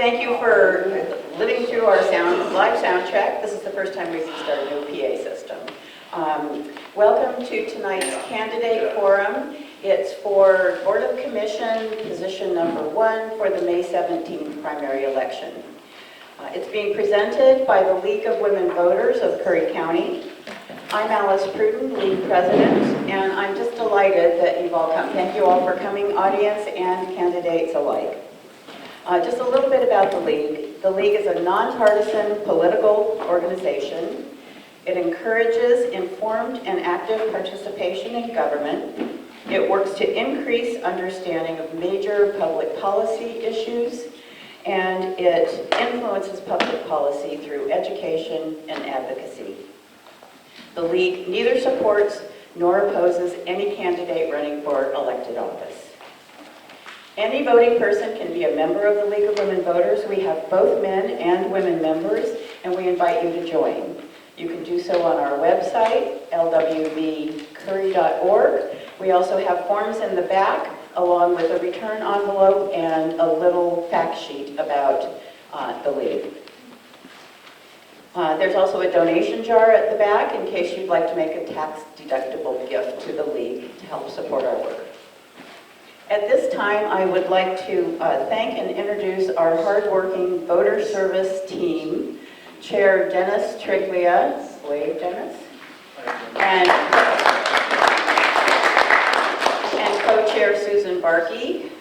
Thank you for living through our live sound check. This is the first time we've used our new PA system. Welcome to tonight's candidate forum. It's for Board of Commission, position number 1 for the May 17th primary election. It's being presented by the League of Women Voters of Curry County. I'm Alice Pruden, League President, and I'm just delighted that you've all come. Thank you all for coming, audience and candidates alike. Just a little bit about the League. The League is a nonpartisan political organization. It encourages informed and active participation in government. It works to increase understanding of major public policy issues, and it influences public policy through education and advocacy. The League neither supports nor opposes any candidate running for elected office. Any voting person can be a member of the League of Women Voters. We have both men and women members, and we invite you to join. You can do so on our website, lwvcurry.org. We also have forms in the back, along with a return envelope and a little fact sheet about the League. There's also a donation jar at the back in case you'd like to make a tax-deductible gift to the League to help support our work. At this time, I would like to thank and introduce our hardworking voter service team, Chair Dennis Triglia, wave Dennis, and co-chair Susan Barkey.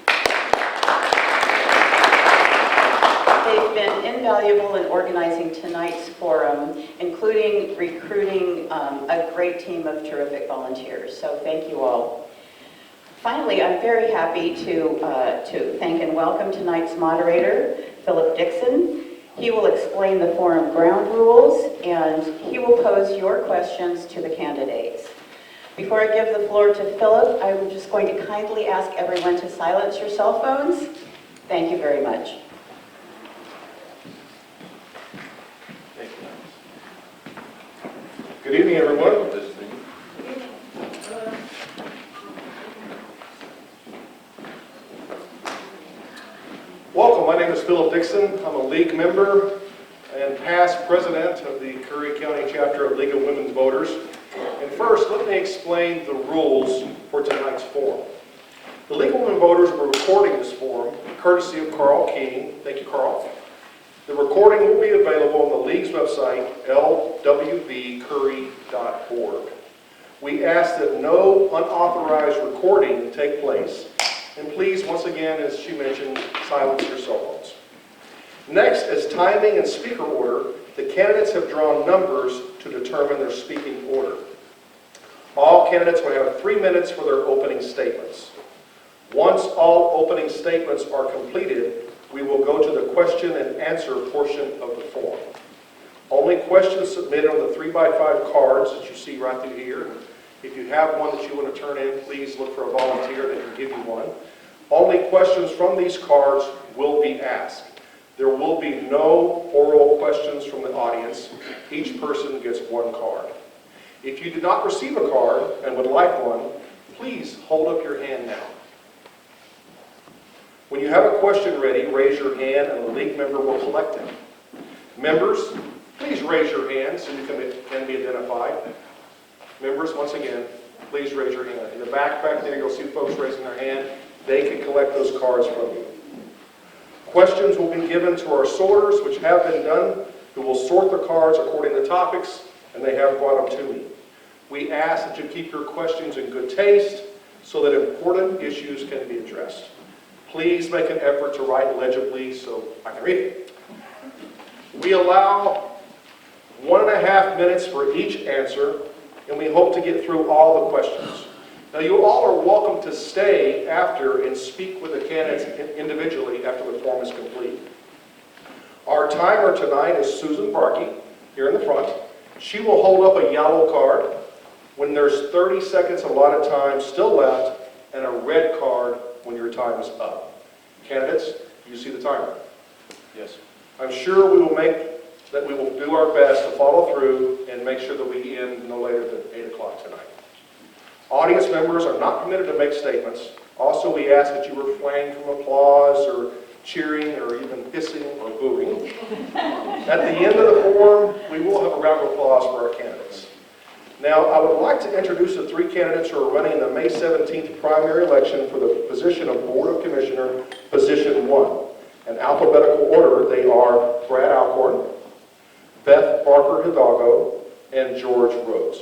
They've been invaluable in organizing tonight's forum, including recruiting a great team of terrific volunteers. So thank you all. Finally, I'm very happy to thank and welcome tonight's moderator, Philip Dixon. He will explain the forum ground rules, and he will pose your questions to the candidates. Before I give the floor to Philip, I'm just going to kindly ask everyone to silence your cell phones. Thank you very much. Thank you. Good evening, everyone. Welcome, my name is Philip Dixon. I'm a League member and past president of the Curry County chapter of League of Women Voters. And first, let me explain the rules for tonight's forum. The League of Women Voters are recording this forum, courtesy of Carl King. Thank you, Carl. The recording will be available on the League's website, lwvcurry.org. We ask that no unauthorized recording take place. And please, once again, as she mentioned, silence your cell phones. Next, as timing and speaker order, the candidates have drawn numbers to determine their speaking order. All candidates will have 3 minutes for their opening statements. Once all opening statements are completed, we will go to the question and answer portion of the forum. Only questions submitted on the 3x5 cards that you see right through here. If you have one that you want to turn in, please look for a volunteer that can give you one. Only questions from these cards will be asked. There will be no oral questions from the audience. Each person gets one card. If you did not receive a card and would like one, please hold up your hand now. When you have a question ready, raise your hand and the League member will collect them. Members, please raise your hand so you can be identified. Members, once again, please raise your hand. In the back there, you'll see folks raising their hand. They can collect those cards from you. Questions will be given to our sorters, which have been done, who will sort the cards according to topics, and they have brought them to me. We ask that you keep your questions in good taste so that important issues can be addressed. Please make an effort to write legibly so I can read it. We allow 1.5 minutes for each answer, and we hope to get through all the questions. Now, you all are welcome to stay after and speak with the candidates individually after the form is complete. Our timer tonight is Susan Barkey, here in the front. She will hold up a yellow card when there's 30 seconds allotted time still left, and a red card when your time is up. Candidates, you see the timer? Yes. I'm sure we will do our best to follow through and make sure that we end no later than 8 o'clock tonight. Audience members are not permitted to make statements. Also, we ask that you refrain from applause or cheering, or even hissing or booing. At the end of the forum, we will have a round of applause for our candidates. Now, I would like to introduce the three candidates who are running in the May 17th primary election for the position of Board of Commissioner, Position 1. In alphabetical order, they are Brad Alcorn, Beth Barker Hidalgo, and George Rhodes.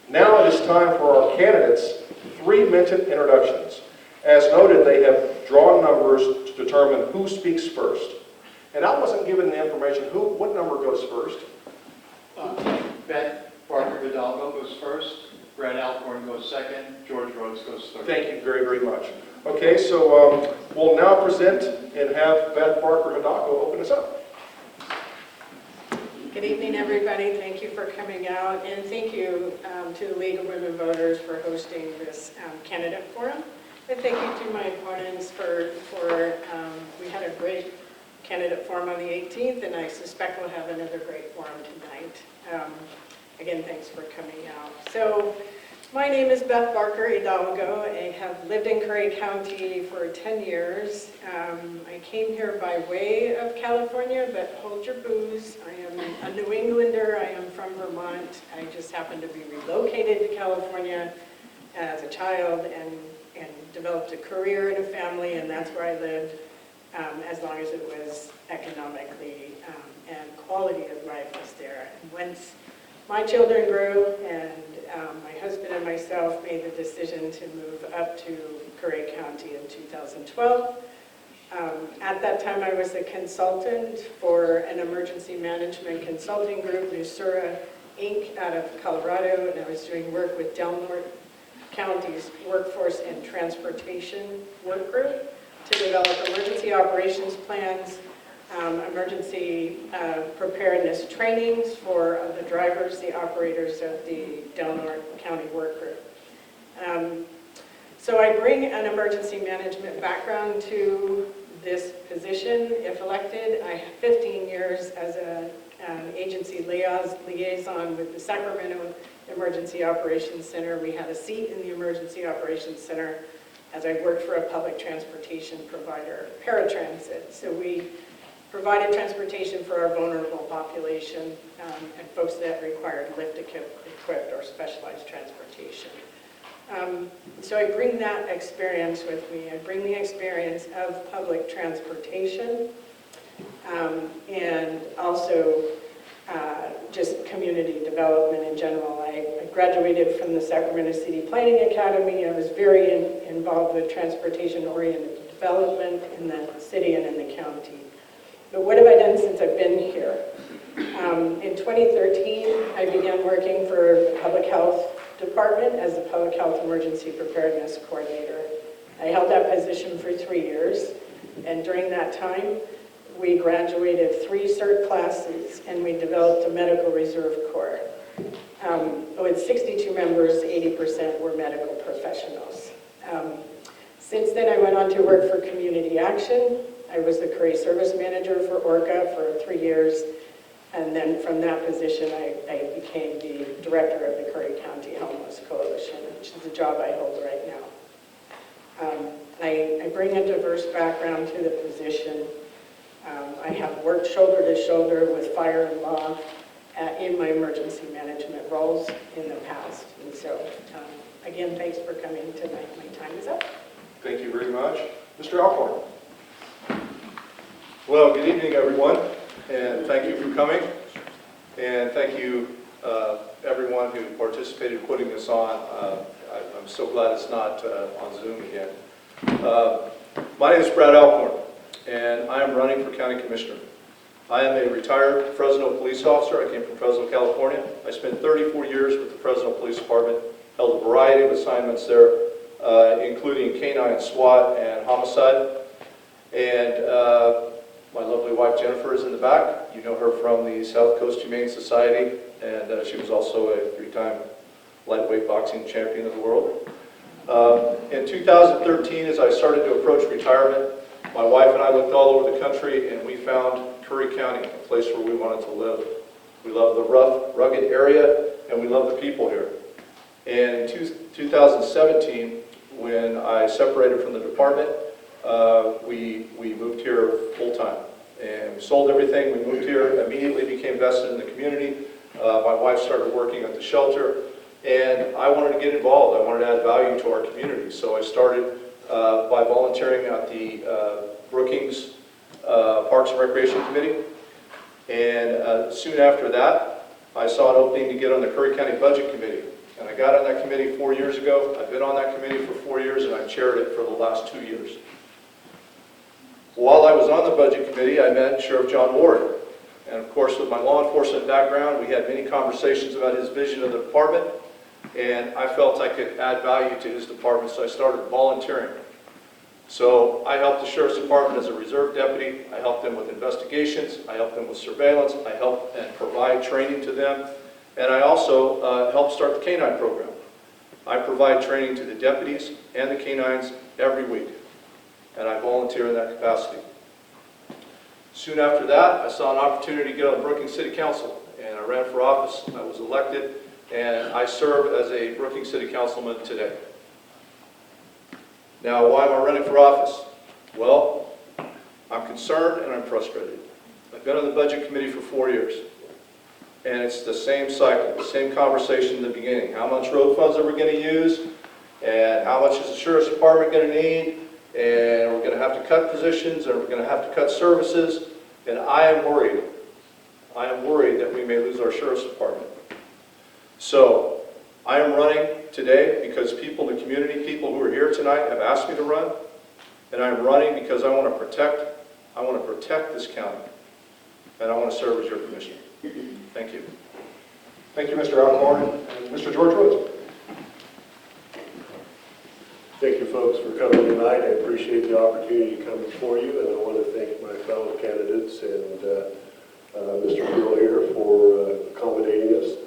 Now it is time for our candidates' 3-minute introductions. As noted, they have drawn numbers to determine who speaks first. And I wasn't given the information, what number goes first? Beth Barker Hidalgo goes first, Brad Alcorn goes second, George Rhodes goes third. Thank you very, very much. Okay, so we'll now present and have Beth Barker Hidalgo open us up. Good evening, everybody. Thank you for coming out, and thank you to the League of Women Voters for hosting this candidate forum. And thank you to my opponents for we had a great candidate forum on the 18th, and I suspect we'll have another great forum tonight. Again, thanks for coming out. So, my name is Beth Barker Hidalgo. I have lived in Curry County for 10 years. I came here by way of California, but hold your booze. I am a New Englander. I am from Vermont. I just happened to be relocated to California as a child and developed a career and a family, and that's where I lived as long as it was economically and quality of life was there. And once my children grew and my husband and myself made the decision to move up to Curry County in 2012. At that time, I was a consultant for an emergency management consulting group, Nusura Inc., out of Colorado, and I was doing work with Del Norte County's Workforce and Transportation Work Group to develop emergency operations plans, emergency preparedness trainings for the drivers, the operators of the Del Norte County Work Group. So I bring an emergency management background to this position, if elected. I have 15 years as an agency liaison with the Sacramento Emergency Operations Center. We had a seat in the Emergency Operations Center as I worked for a public transportation provider, paratransit. So we provided transportation for our vulnerable population and folks that required lift-equipped or specialized transportation. So I bring that experience with me. I bring the experience of public transportation and also just community development in general. I graduated from the Sacramento City Planning Academy. I was very involved with transportation-oriented development in the city and in the county. But what have I done since I've been here? In 2013, I began working for the Public Health Department as the Public Health Emergency Preparedness Coordinator. I held that position for 3 years, and during that time, we graduated 3 cert classes, and we developed a medical reserve corps. With 62 members, 80% were medical professionals. Since then, I went on to work for Community Action. I was the Curry Service Manager for ORCA for 3 years, and then from that position, I became the Director of the Curry County Homeless Coalition, which is the job I hold right now. I bring a diverse background to the position. I have worked shoulder to shoulder with fire and law in my emergency management roles in the past. And so, again, thanks for coming tonight. My time is up. Thank you very much. Mr. Alcorn. Well, good evening, everyone, and thank you for coming. And thank you, everyone who participated in putting this on. I'm so glad it's not on Zoom again. My name is Brad Alcorn, and I am running for County Commissioner. I am a retired Fresno police officer. I came from Fresno, California. I spent 34 years with the Fresno Police Department, held a variety of assignments there, including canine SWAT and homicide. And my lovely wife Jennifer is in the back. You know her from the South Coast Humane Society, and she was also a 3-time lightweight boxing champion of the world. In 2013, as I started to approach retirement, my wife and I looked all over the country, and we found Curry County, a place where we wanted to live. We love the rough, rugged area, and we love the people here. And in 2017, when I separated from the department, we moved here full-time. And we sold everything, we moved here, immediately became vested in the community. My wife started working at the shelter, and I wanted to get involved. I wanted to add value to our community. So I started by volunteering at the Brookings Parks and Recreation Committee. And soon after that, I saw an opening to get on the Curry County Budget Committee. And I got on that committee 4 years ago. I've been on that committee for 4 years, and I've chaired it for the last 2 years. While I was on the Budget Committee, I met Sheriff John Ward. And of course, with my law enforcement background, we had many conversations about his vision of the department, and I felt I could add value to his department, so I started volunteering. So I helped the Sheriff's Department as a reserve deputy. I helped them with investigations. I helped them with surveillance. I helped and provide training to them. And I also helped start the K-9 program. I provide training to the deputies and the K-9s every week, and I volunteer in that capacity. Soon after that, I saw an opportunity to get on the Brookings City Council, and I ran for office. I was elected, and I serve as a Brookings City Councilman today. Now, why am I running for office? Well, I'm concerned and I'm frustrated. I've been on the Budget Committee for 4 years, and it's the same cycle, the same conversation in the beginning. How much road funds are we going to use, and how much is the Sheriff's Department going to need, and we're going to have to cut positions, and we're going to have to cut services, and I am worried. I am worried that we may lose our Sheriff's Department. So, I am running today because people in the community, people who are here tonight, have asked me to run, and I'm running because I want to protect this county, and I want to serve as your commissioner. Thank you. Thank you, Mr. Alcorn. And Mr. George Woods. Thank you, folks, for coming tonight. I appreciate the opportunity to come before you, and I want to thank my fellow candidates and Mr. Pearl here for accommodating us.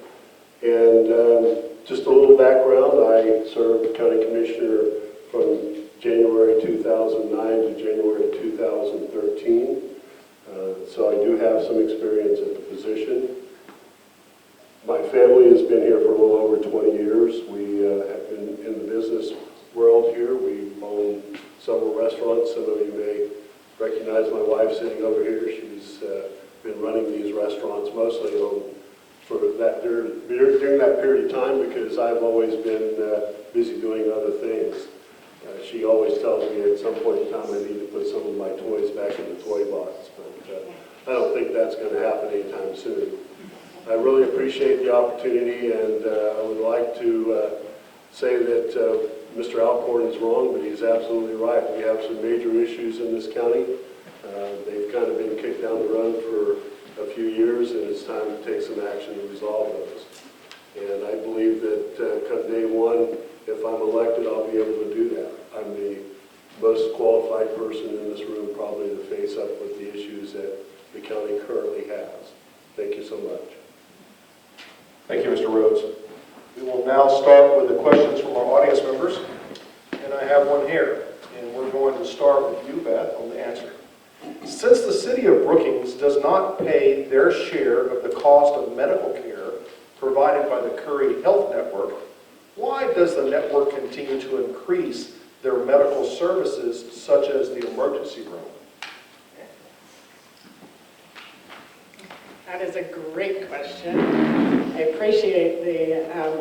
And just a little background, I served county commissioner from January 2009 to January 2013. So I do have some experience at the position. My family has been here for a little over 20 years. We have been in the business world here. We own several restaurants. Some of you may recognize my wife sitting over here. She's been running these restaurants mostly during that period of time because I've always been busy doing other things. She always tells me at some point in time I need to put some of my toys back in the toy box, but I don't think that's going to happen anytime soon. I really appreciate the opportunity, and I would like to say that Mr. Alcorn is wrong, but he's absolutely right. We have some major issues in this county. They've kind of been kicked down the road for a few years, and it's time to take some action to resolve those. And I believe that come day one, if I'm elected, I'll be able to do that. I'm the most qualified person in this room probably to face up with the issues that the county currently has. Thank you so much. Thank you, Mr. Rhodes. We will now start with the questions from our audience members. And I have one here. And we're going to start with you, Beth, on the answer. Since the city of Brookings does not pay their share of the cost of medical care provided by the Curry Health Network, why does the network continue to increase their medical services, such as the emergency room? That is a great question. I appreciate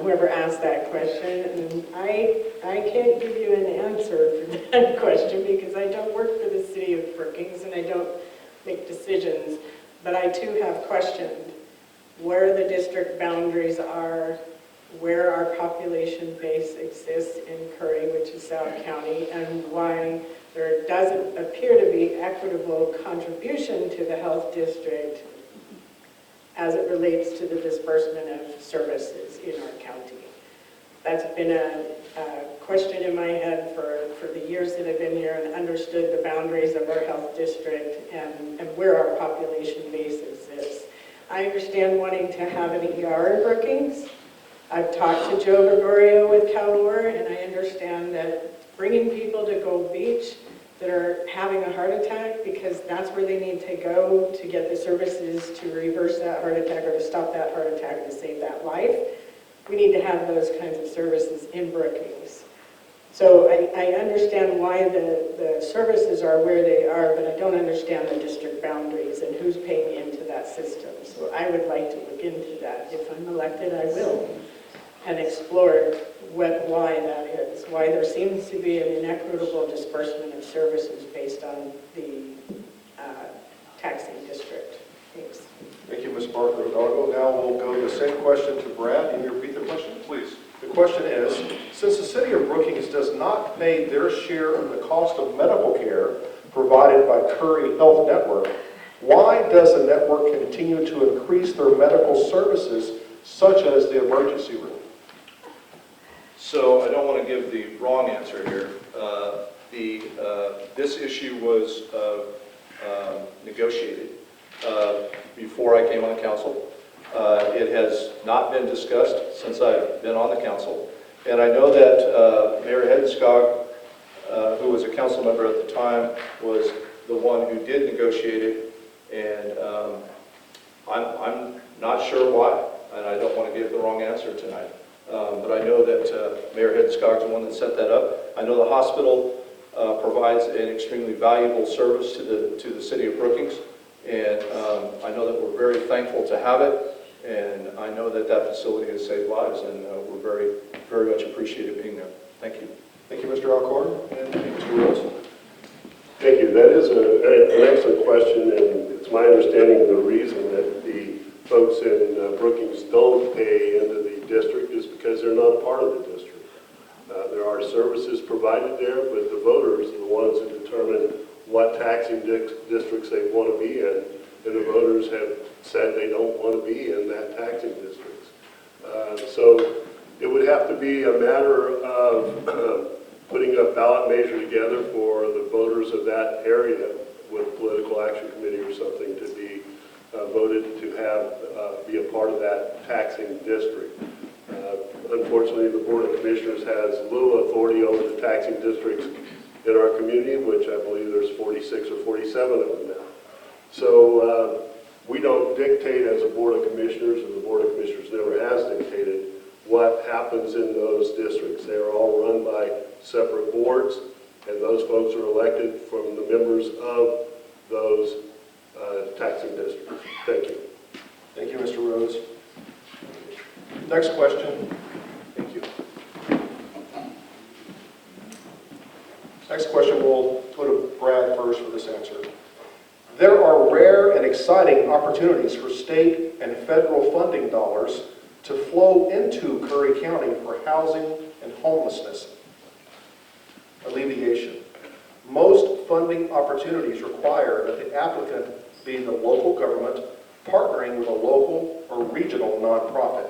whoever asked that question, and I can't give you an answer for that question because I don't work for the city of Brookings and I don't make decisions, but I too have questioned where the district boundaries are, where our population base exists in Curry, which is South County, and why there doesn't appear to be equitable contribution to the health district as it relates to the disbursement of services in our county. That's been a question in my head for the years that I've been here and understood the boundaries of our health district and where our population base exists. I understand wanting to have an ER in Brookings. I've talked to Joe Gregorio with CalOR, and I understand that bringing people to Gold Beach that are having a heart attack because that's where they need to go to get the services to reverse that heart attack or to stop that heart attack and save that life. We need to have those kinds of services in Brookings. So I understand why the services are where they are, but I don't understand the district boundaries and who's paying into that system. So I would like to look into that. If I'm elected, I will, and explore why that is, why there seems to be an inequitable disbursement of services based on the taxing district. Thanks. Thank you, Ms. Barker Hidalgo. Now we'll go to the same question to Brad. Can you repeat the question, please? The question is, since the city of Brookings does not pay their share of the cost of medical care provided by Curry Health Network, why does the network continue to increase their medical services, such as the emergency room? So I don't want to give the wrong answer here. This issue was negotiated before I came on council. It has not been discussed since I've been on the council. And I know that Mayor Hedenskog, who was a council member at the time, was the one who did negotiate it. And I'm not sure why, and I don't want to give the wrong answer tonight. But I know that Mayor Hedenskog is the one that set that up. I know the hospital provides an extremely valuable service to the city of Brookings. And I know that we're very thankful to have it. And I know that that facility has saved lives, and we're very, very much appreciated being there. Thank you. Thank you, Mr. Alcorn. And Mr. Rhodes. Thank you. That is an excellent question, and it's my understanding the reason that the folks in Brookings don't pay into the district is because they're not a part of the district. There are services provided there, but the voters are the ones who determine what taxing districts they want to be in, and the voters have said they don't want to be in that taxing districts. So it would have to be a matter of putting a ballot measure together for the voters of that area with political action committee or something to be voted to have be a part of that taxing district. Unfortunately, the Board of Commissioners has little authority over the taxing districts in our community, which I believe there's 46 or 47 of them now. So we don't dictate as a Board of Commissioners, and the Board of Commissioners never has dictated what happens in those districts. They are all run by separate boards, and those folks are elected from the members of those taxing districts. Thank you. Thank you, Mr. Rhodes. Next question. Thank you. Next question, we'll go to Brad first for this answer. There are rare and exciting opportunities for state and federal funding dollars to flow into Curry County for housing and homelessness alleviation. Most funding opportunities require that the applicant be the local government partnering with a local or regional nonprofit.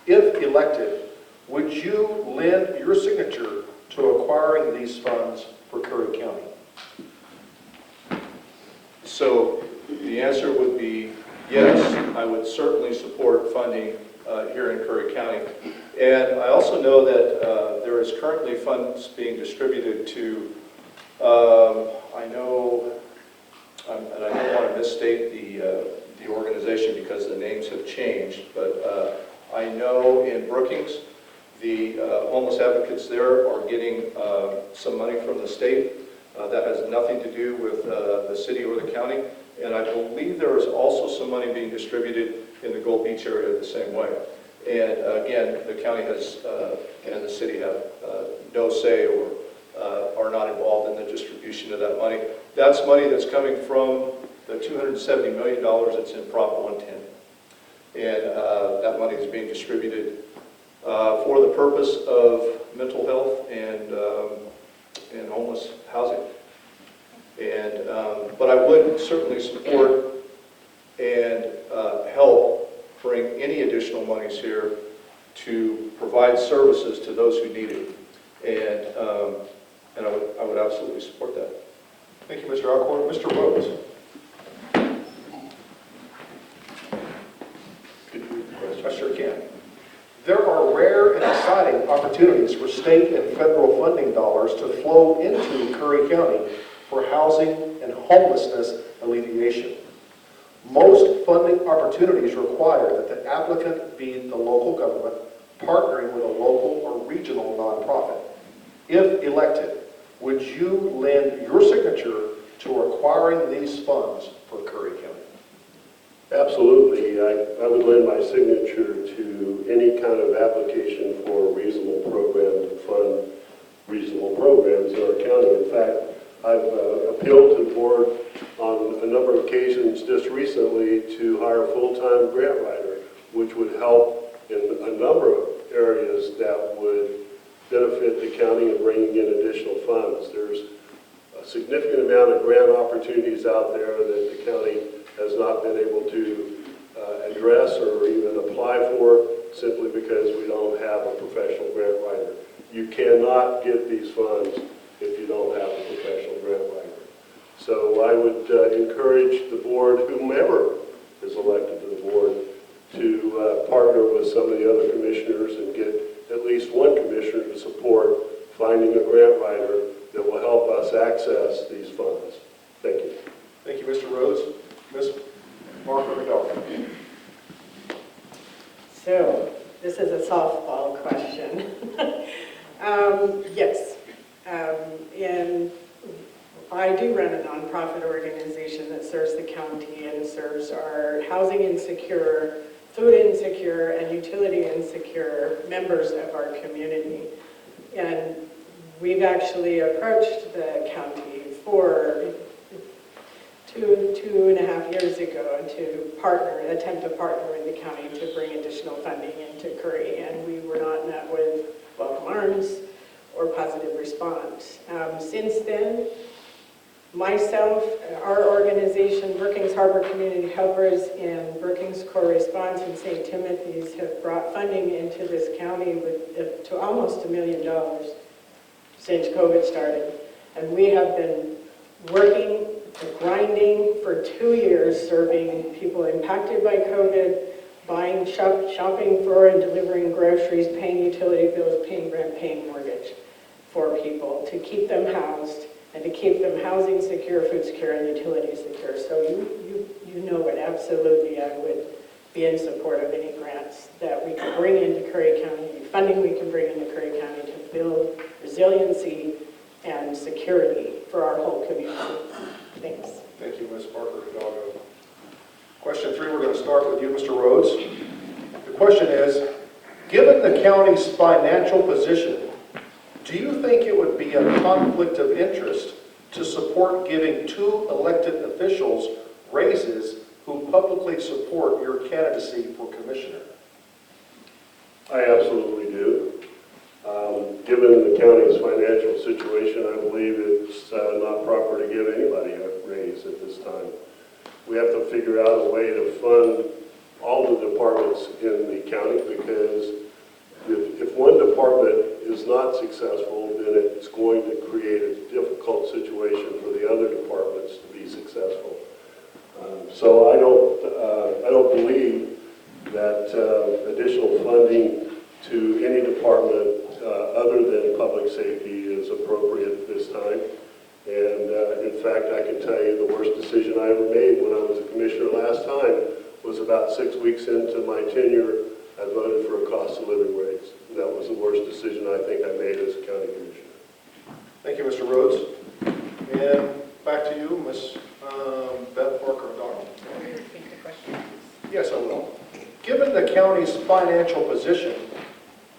If elected, would you lend your signature to acquiring these funds for Curry County? So the answer would be yes, I would certainly support funding here in Curry County. And I also know that there is currently funds being distributed to, I know, and I don't want to misstate the organization because the names have changed, but I know in Brookings, the homeless advocates there are getting some money from the state. That has nothing to do with the city or the county. And I believe there is also some money being distributed in the Gold Beach area the same way. And again, the county has and the city have no say or are not involved in the distribution of that money. That's money that's coming from the $270 million that's in Prop 110. And that money is being distributed for the purpose of mental health and homeless housing. And but I would certainly support and help bring any additional monies here to provide services to those who need it. And I would absolutely support that. Thank you, Mr. Alcorn. Mr. Rhodes. Could you read the question? I sure can. There are rare and exciting opportunities for state and federal funding dollars to flow into Curry County for housing and homelessness alleviation. Most funding opportunities require that the applicant be the local government partnering with a local or regional nonprofit. If elected, would you lend your signature to acquiring these funds for Curry County? Absolutely. I would lend my signature to any kind of application for a reasonable program to fund reasonable programs in our county. In fact, I've appealed to the board on a number of occasions just recently to hire a full-time grant writer, which would help in a number of areas that would benefit the county in bringing in additional funds. There's a significant amount of grant opportunities out there that the county has not been able to address or even apply for simply because we don't have a professional grant writer. You cannot get these funds if you don't have a professional grant writer. So I would encourage the board, whomever is elected to the board, to partner with some of the other commissioners and get at least one commissioner to support finding a grant writer that will help us access these funds. Thank you. Thank you, Mr. Rhodes. Ms. Margaret McDowell. So, this is a softball question. Yes. And I do run a nonprofit organization that serves the county and serves our housing insecure, food insecure, and utility insecure members of our community. And we've actually approached the county for two and a half years ago to attempt to partner with the county to bring additional funding into Curry, and we were not met with welcome arms or positive response. Since then, myself, our organization, Brookings Harbor Community Helpers and Brookings Corps Response in St. Timothy's have brought funding into this county to almost $1 million since COVID started. And we have been working, grinding for 2 years, serving people impacted by COVID, buying, shopping for and delivering groceries, paying utility bills, paying rent, paying mortgage for people to keep them housed and to keep them housing secure, food secure, and utility secure. So you know it, absolutely, I would be in support of any grants that we can bring into Curry County, funding we can bring into Curry County to build resiliency and security for our whole community. Thanks. Thank you, Ms. Parker Hidalgo. Question 3, we're going to start with you, Mr. Rhodes. The question is, given the county's financial position, do you think it would be a conflict of interest to support giving 2 elected officials raises who publicly support your candidacy for commissioner? I absolutely do. Given the county's financial situation, I believe it's not proper to give anybody a raise at this time. We have to figure out a way to fund all the departments in the county, because if one department is not successful, then it's going to create a difficult situation for the other departments to be successful. So I don't believe that additional funding to any department other than public safety is appropriate at this time. And in fact, I can tell you the worst decision I ever made when I was a commissioner last time was about 6 weeks into my tenure. I voted for a cost of living raise. And that was the worst decision I think I made as a county commissioner. Thank you, Mr. Rhodes. And back to you, Ms. Beth Parker Hidalgo. Can you repeat the question? Yes, I will. Given the county's financial position,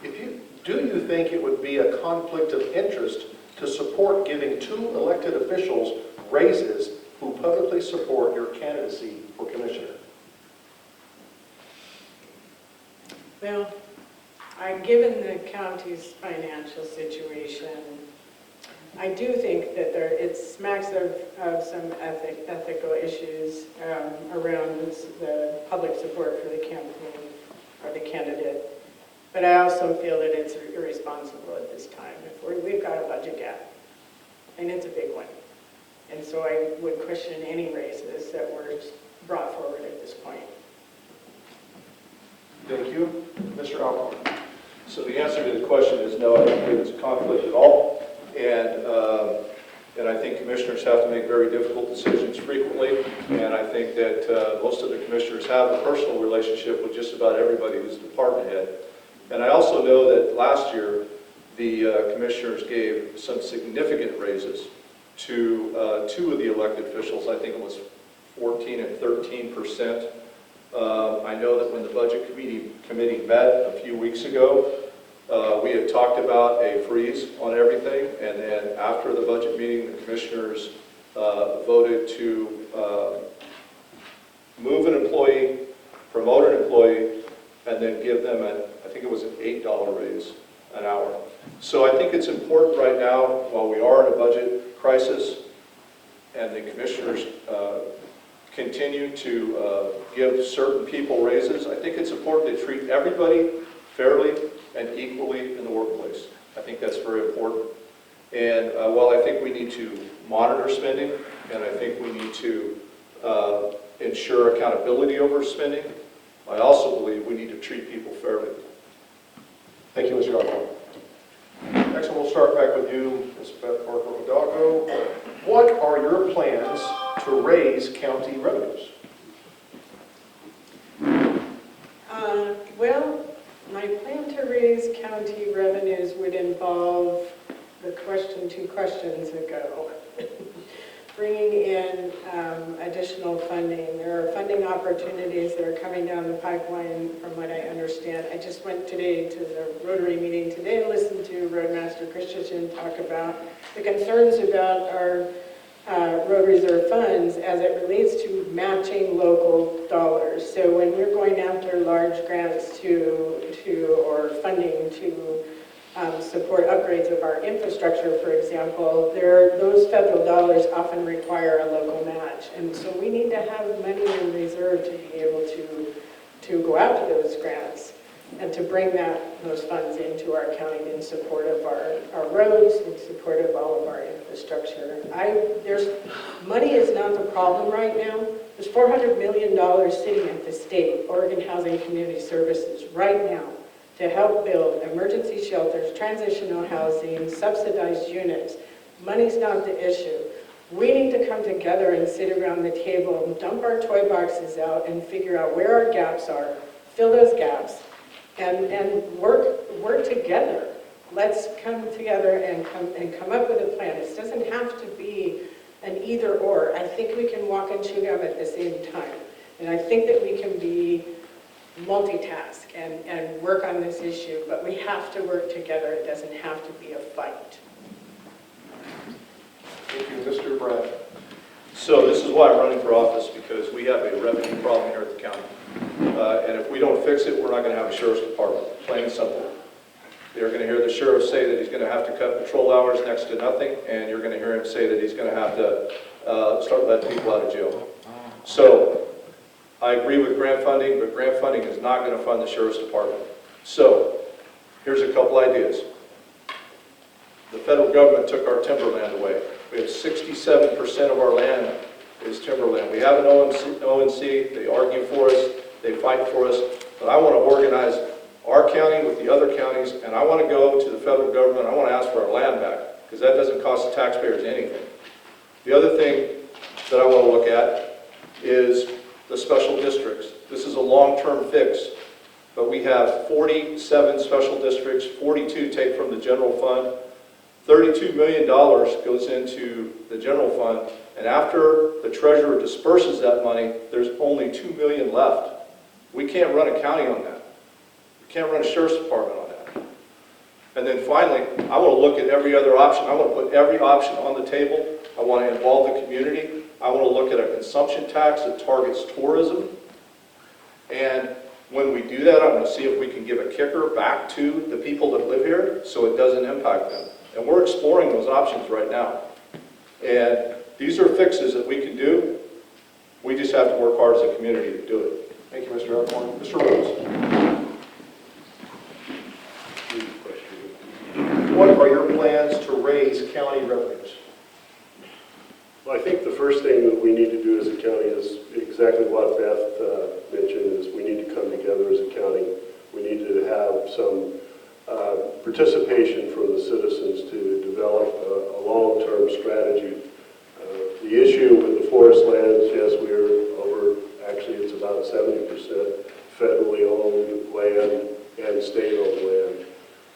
do you think it would be a conflict of interest to support giving 2 elected officials raises who publicly support your candidacy for commissioner? Well, given the county's financial situation, I do think that it smacks of some ethical issues around the public support for the campaign or the candidate. But I also feel that it's irresponsible at this time. We've got a budget gap, and it's a big one. And so I would question any raises that were brought forward at this point. Thank you. Mr. Alcorn. So the answer to the question is no, I don't believe it's a conflict at all. And I think commissioners have to make very difficult decisions frequently. And I think that most of the commissioners have a personal relationship with just about everybody who's department head. And I also know that last year, the commissioners gave some significant raises to two of the elected officials. I think it was 14 and 13%. I know that when the Budget Committee met a few weeks ago, we had talked about a freeze on everything, and then after the budget meeting, the commissioners voted to move an employee, promote an employee, and then give them I think it was an $8 raise an hour. So I think it's important right now, while we are in a budget crisis, and the commissioners continue to give certain people raises, I think it's important to treat everybody fairly and equally in the workplace. I think that's very important. And while I think we need to monitor spending, and I think we need to ensure accountability over spending, I also believe we need to treat people fairly. Thank you, Mr. Alcorn. Next one, we'll start back with you, Ms. Beth Parker Hidalgo. What are your plans to raise county revenues? Well, my plan to raise county revenues would involve the question 2 questions ago. Bringing in additional funding. There are funding opportunities that are coming down the pipeline from what I understand. I just went today to the Rotary meeting today and listened to Roadmaster Christensen talk about the concerns about our road reserve funds as it relates to matching local dollars. So when we're going after large grants or funding to support upgrades of our infrastructure, for example, those federal dollars often require a local match. And so we need to have money in reserve to be able to go out to those grants and to bring those funds into our county in support of our roads, in support of all of our infrastructure. Money is not the problem right now. There's $400 million sitting at the state, Oregon Housing Community Services, right now, to help build emergency shelters, transitional housing, subsidized units. Money's not the issue. We need to come together and sit around the table and dump our toy boxes out and figure out where our gaps are, fill those gaps, and work together. Let's come together and come up with a plan. It doesn't have to be an either or. I think we can walk and chew gum at the same time. And I think that we can be multitask and work on this issue, but we have to work together. It doesn't have to be a fight. Thank you, Mr. Brad. So this is why I'm running for office, because we have a revenue problem here at the county. And if we don't fix it, we're not going to have a sheriff's department, plain and simple. You're going to hear the sheriff say that he's going to have to cut patrol hours next to nothing, and you're going to hear him say that he's going to have to start letting people out of jail. So I agree with grant funding, but grant funding is not going to fund the sheriff's department. So here's a couple ideas. The federal government took our timberland away. We have 67% of our land is timberland. We have an ONC, they argue for us, they fight for us, but I want to organize our county with the other counties, and I want to go to the federal government, I want to ask for our land back, because that doesn't cost the taxpayers anything. The other thing that I want to look at is the special districts. This is a long-term fix, but we have 47 special districts, 42 take from the general fund, $32 million goes into the general fund, and after the treasurer disperses that money, there's only $2 million left. We can't run a county on that. We can't run a sheriff's department on that. And then finally, I want to look at every other option. I want to put every option on the table. I want to involve the community. I want to look at a consumption tax that targets tourism. And when we do that, I'm going to see if we can give a kicker back to the people that live here so it doesn't impact them. And we're exploring those options right now. And these are fixes that we can do. We just have to work hard as a community to do it. Thank you, Mr. Alcorn. Mr. Rose. What are your plans to raise county revenues? Well, I think the first thing that we need to do as a county is exactly what Beth mentioned, is we need to come together as a county. We need to have some participation from the citizens to develop a long-term strategy. The issue with the forest lands, yes, we're over, actually it's about 70% federally owned land and state-owned land.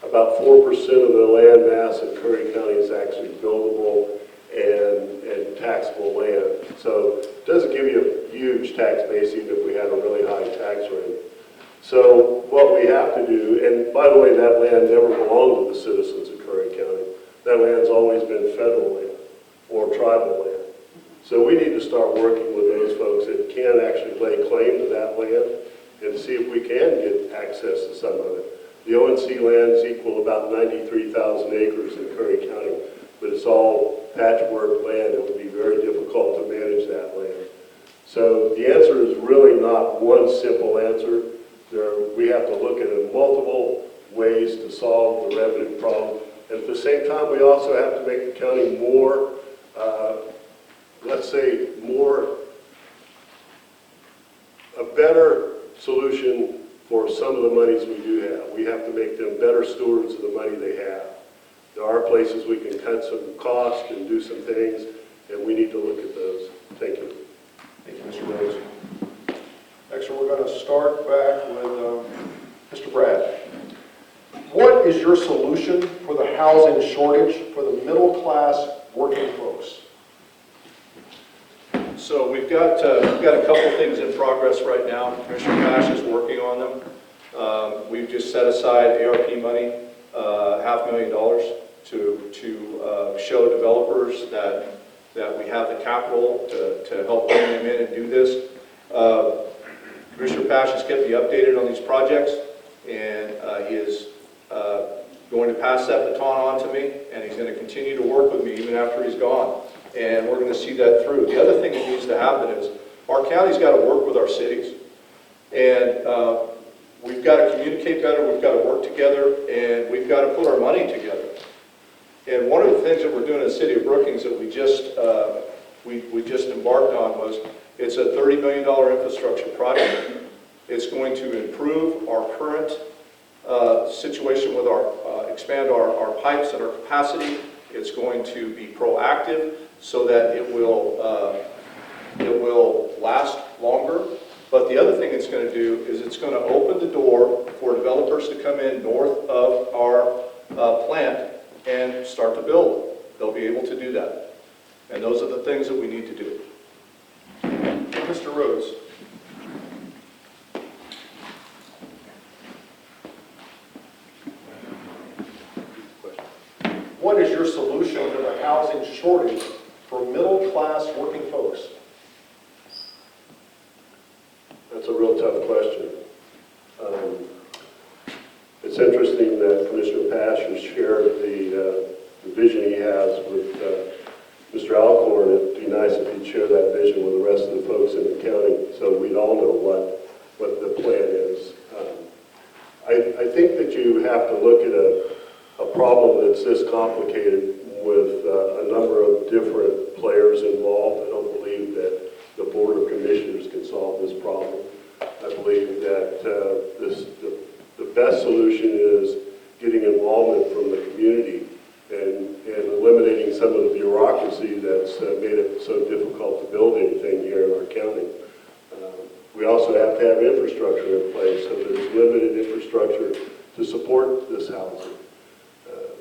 About 4% of the land mass in Curry County is actually buildable and taxable land. So it doesn't give you a huge tax base even if we had a really high tax rate. So what we have to do, and by the way, that land never belonged to the citizens of Curry County. That land's always been federal land or tribal land. So we need to start working with those folks that can actually lay claim to that land and see if we can get access to some of it. The ONC lands equal about 93,000 acres in Curry County, but it's all patchwork land. It would be very difficult to manage that land. So the answer is really not one simple answer. We have to look at multiple ways to solve the revenue problem. And at the same time, we also have to make the county more, let's say, a better solution for some of the monies we do have. We have to make them better stewards of the money they have. There are places we can cut some costs and do some things, and we need to look at those. Thank you. Thank you, Mr. Rhodes. Next, we're going to start back with Mr. Brad. What is your solution for the housing shortage for the middle-class working folks? So we've got a couple things in progress right now. Commissioner Pash is working on them. We've just set aside ARP money, $500,000 to show developers that we have the capital to help bring them in and do this. Commissioner Pash has kept me updated on these projects, and he is going to pass that baton on to me, and he's going to continue to work with me even after he's gone. And we're going to see that through. The other thing that needs to happen is our county's got to work with our cities, and we've got to communicate better, we've got to work together, and we've got to put our money together. And one of the things that we're doing in the city of Brookings that we just embarked on was, it's a $30 million infrastructure project. It's going to improve our current situation with expand our pipes and our capacity. It's going to be proactive so that it will last longer. But the other thing it's going to do is it's going to open the door for developers to come in north of our plant and start to build. They'll be able to do that. And those are the things that we need to do. Mr. Rhodes. What is your solution to the housing shortage for middle-class working folks? That's a real tough question. It's interesting that Commissioner Pash has shared the vision he has with Mr. Alcorn. It'd be nice if he'd share that vision with the rest of the folks in the county so we'd all know what the plan is. I think that you have to look at a problem that's this complicated with a number of different players involved. I don't believe that the Board of Commissioners can solve this problem. I believe that the best solution is getting involvement from the community and eliminating some of the bureaucracy that's made it so difficult to build anything here in our county. We also have to have infrastructure in place, so there's limited infrastructure to support this housing.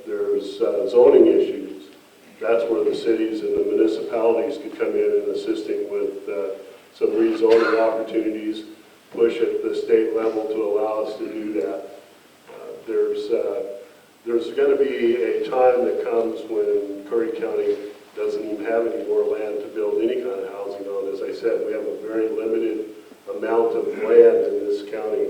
There's zoning issues. That's where the cities and the municipalities could come in and assisting with some rezoning opportunities, push at the state level to allow us to do that. There's going to be a time that comes when Curry County doesn't even have any more land to build any kind of housing on. As I said, we have a very limited amount of land in this county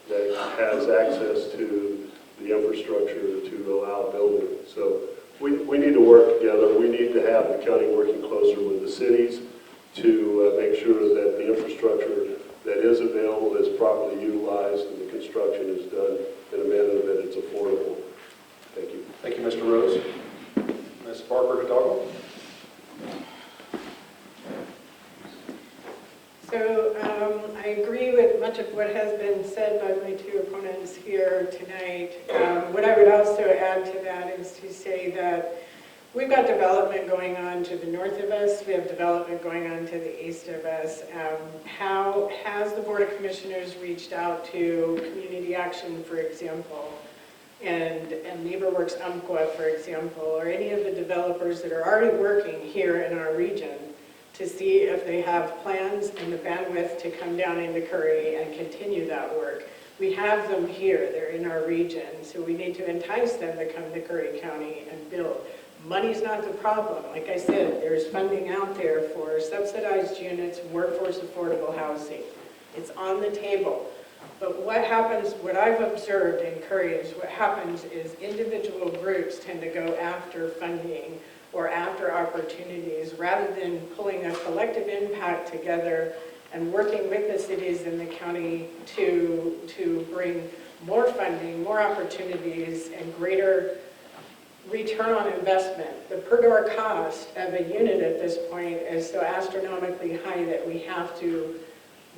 that has access to the infrastructure to allow building. So we need to work together. We need to have the county working closer with the cities to make sure that the infrastructure that is available is properly utilized and the construction is done in a manner that it's affordable. Thank you. Thank you, Mr. Rhodes. Ms. Barker Hidalgo. So I agree with much of what has been said by my two opponents here tonight. What I would also add to that is to say that we've got development going on to the north of us. We have development going on to the east of us. How has the Board of Commissioners reached out to Community Action, for example, and NeighborWorks Umpqua, for example, or any of the developers that are already working here in our region to see if they have plans and the bandwidth to come down into Curry and continue that work. We have them here, they're in our region, so we need to entice them to come to Curry County and build. Money's not the problem. Like I said, there's funding out there for subsidized units, workforce affordable housing. It's on the table. But what happens, what I've observed in Curry is what happens is individual groups tend to go after funding or after opportunities rather than pulling a collective impact together and working with the cities and the county to bring more funding, more opportunities, and greater return on investment. The per door cost of a unit at this point is so astronomically high that we have to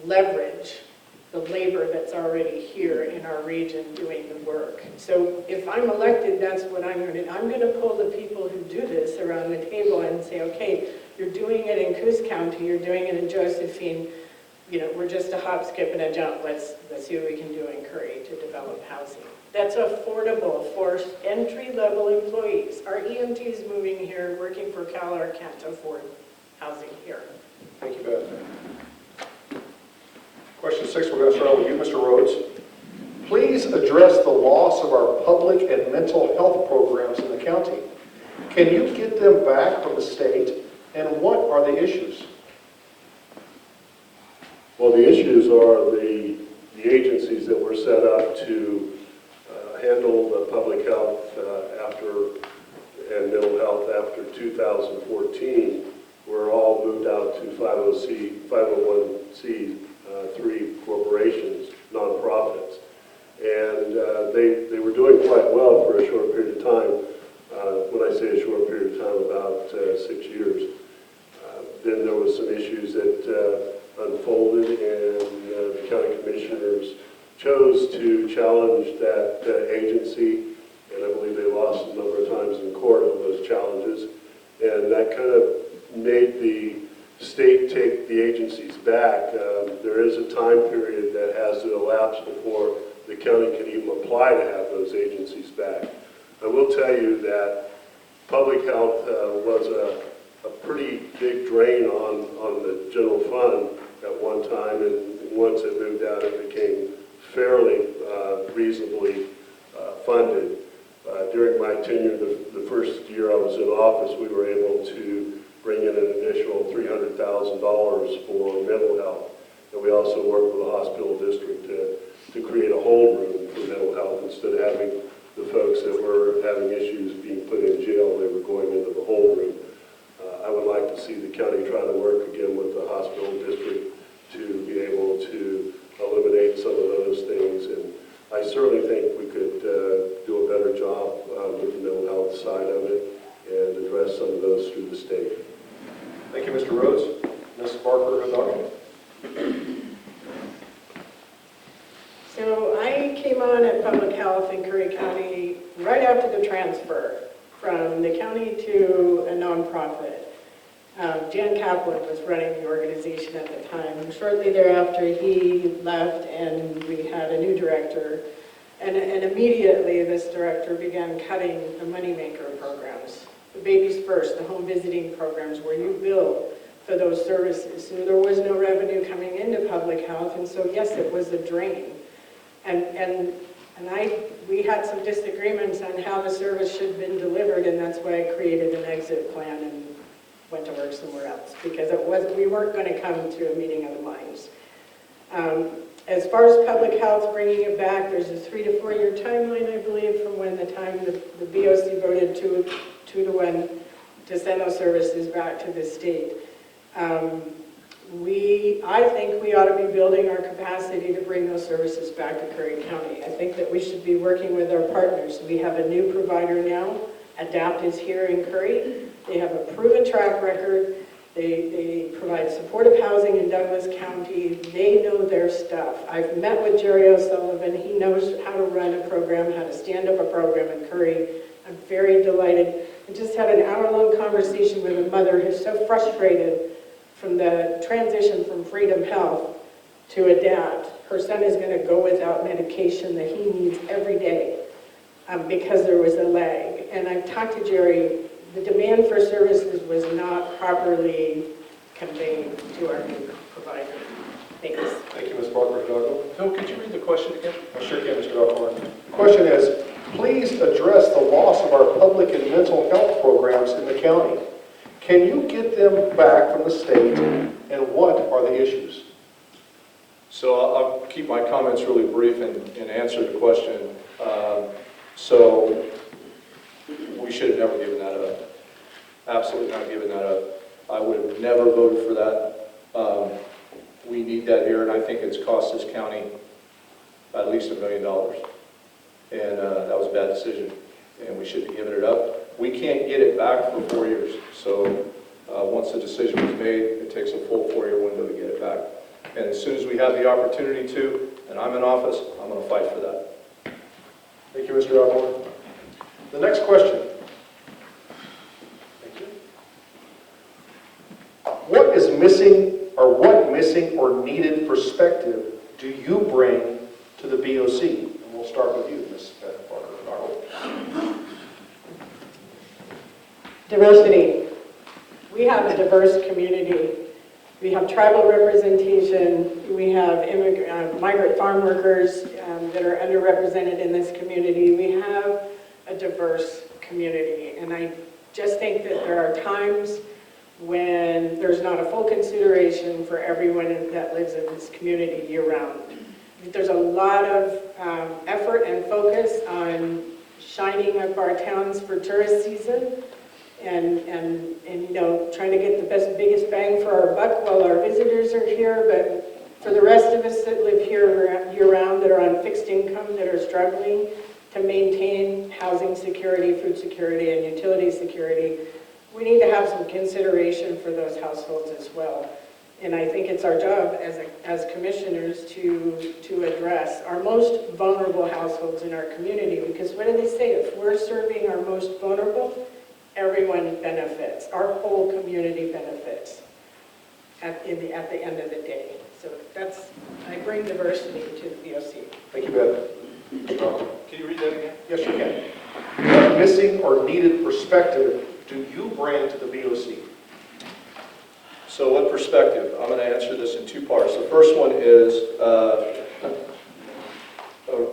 leverage the labor that's already here in our region doing the work. So if I'm elected, that's what I'm going to pull the people who do this around the table and say, okay, you're doing it in Coos County, you're doing it in Josephine, we're just a hop, skip, and a jump. Let's see what we can do in Curry to develop housing. That's affordable for entry-level employees. Our EMTs moving here, working for CalAR can't afford housing here. Thank you, Beth. Question 6, we're going to start with you, Mr. Rhodes. Please address the loss of our public and mental health programs in the county. Can you get them back from the state, and what are the issues? Well, the issues are the agencies that were set up to handle the public health and mental health after 2014 were all moved out to 501c3 corporations, nonprofits. And they were doing quite well for a short period of time. When I say a short period of time, about 6 years. Then there was some issues that unfolded, and the county commissioners chose to challenge that agency, and I believe they lost a number of times in court on those challenges, and that kind of made the state take the agencies back. There is a time period that has to elapse before the county can even apply to have those agencies back. I will tell you that public health was a pretty big drain on the general fund at one time, and once it moved out, it became fairly reasonably funded. During my tenure, the first year I was in office, we were able to bring in an additional $300,000 for mental health. And we also worked with the hospital district to create a hold room for mental health. Instead of having the folks that were having issues being put in jail, they were going into the hold room. I would like to see the county try to work again with the hospital district to be able to eliminate some of those things. And I certainly think we could do a better job with the mental health side of it and address some of those through the state. Thank you, Mr. Rhodes. Ms. Barker-Hidalgo. So I came on at Public Health in Curry County right after the transfer from the county to a nonprofit. Jan Kaplan was running the organization at the time. Shortly thereafter, he left and we had a new director. And immediately this director began cutting the moneymaker programs. The Babies First, the home visiting programs where you bill for those services. So there was no revenue coming into public health, and so yes, it was a drain. We had some disagreements on how the service should have been delivered, and that's why I created an exit plan and went to work somewhere else, because we weren't going to come to a meeting of the minds. As far as public health, bringing it back, there's a 3 to 4 year timeline, I believe, from when the time the BOC voted 2 to 1 to send those services back to the state. I think we ought to be building our capacity to bring those services back to Curry County. I think that we should be working with our partners. We have a new provider now. ADAPT is here in Curry. They have a proven track record. They provide supportive housing in Douglas County. They know their stuff. I've met with Jerry O'Sullivan. He knows how to run a program, how to stand up a program in Curry. I'm very delighted. I just had an hour-long conversation with a mother who's so frustrated from the transition from Freedom Health to ADAPT. Her son is going to go without medication that he needs every day. because there was a lag. And I've talked to Jerry, the demand for services was not properly conveyed to our new provider. Thanks. Thank you, Ms. Barker-Hidalgo. Phil, could you read the question again? I sure can, Mr. Alcorn. The question is, please address the loss of our public and mental health programs in the county. Can you get them back from the state, and what are the issues? So I'll keep my comments really brief and answer the question. So we should have never given that up. Absolutely not given that up. I would have never voted for that. We need that here, and I think it's cost this county at least $1 million. And that was a bad decision, and we shouldn't have given it up. We can't get it back for 4 years. So once the decision was made, it takes a full 4-year window to get it back. And as soon as we have the opportunity to, and I'm in office, I'm going to fight for that. Thank you, Mr. Alcorn. The next question. Thank you. What is missing, or what missing or needed perspective do you bring to the BOC? And we'll start with you, Ms. Barker-Hidalgo. Diversity. We have a diverse community. We have tribal representation. We have migrant farm workers that are underrepresented in this community. We have a diverse community. And I just think that there are times when there's not a full consideration for everyone that lives in this community year-round. There's a lot of effort and focus on shining up our towns for tourist season and you know, trying to get the biggest bang for our buck while our visitors are here. But for the rest of us that live here year-round, that are on fixed income, that are struggling to maintain housing security, food security, and utility security, we need to have some consideration for those households as well. And I think it's our job as commissioners to address our most vulnerable households in our community, because what do they say? If we're serving our most vulnerable, everyone benefits. Our whole community benefits at the end of the day. So I bring diversity to the BOC. Thank you, Beth. Can you read that again? Yes, you can. What missing or needed perspective do you bring to the BOC? So what perspective? I'm going to answer this in 2 parts. The first one is,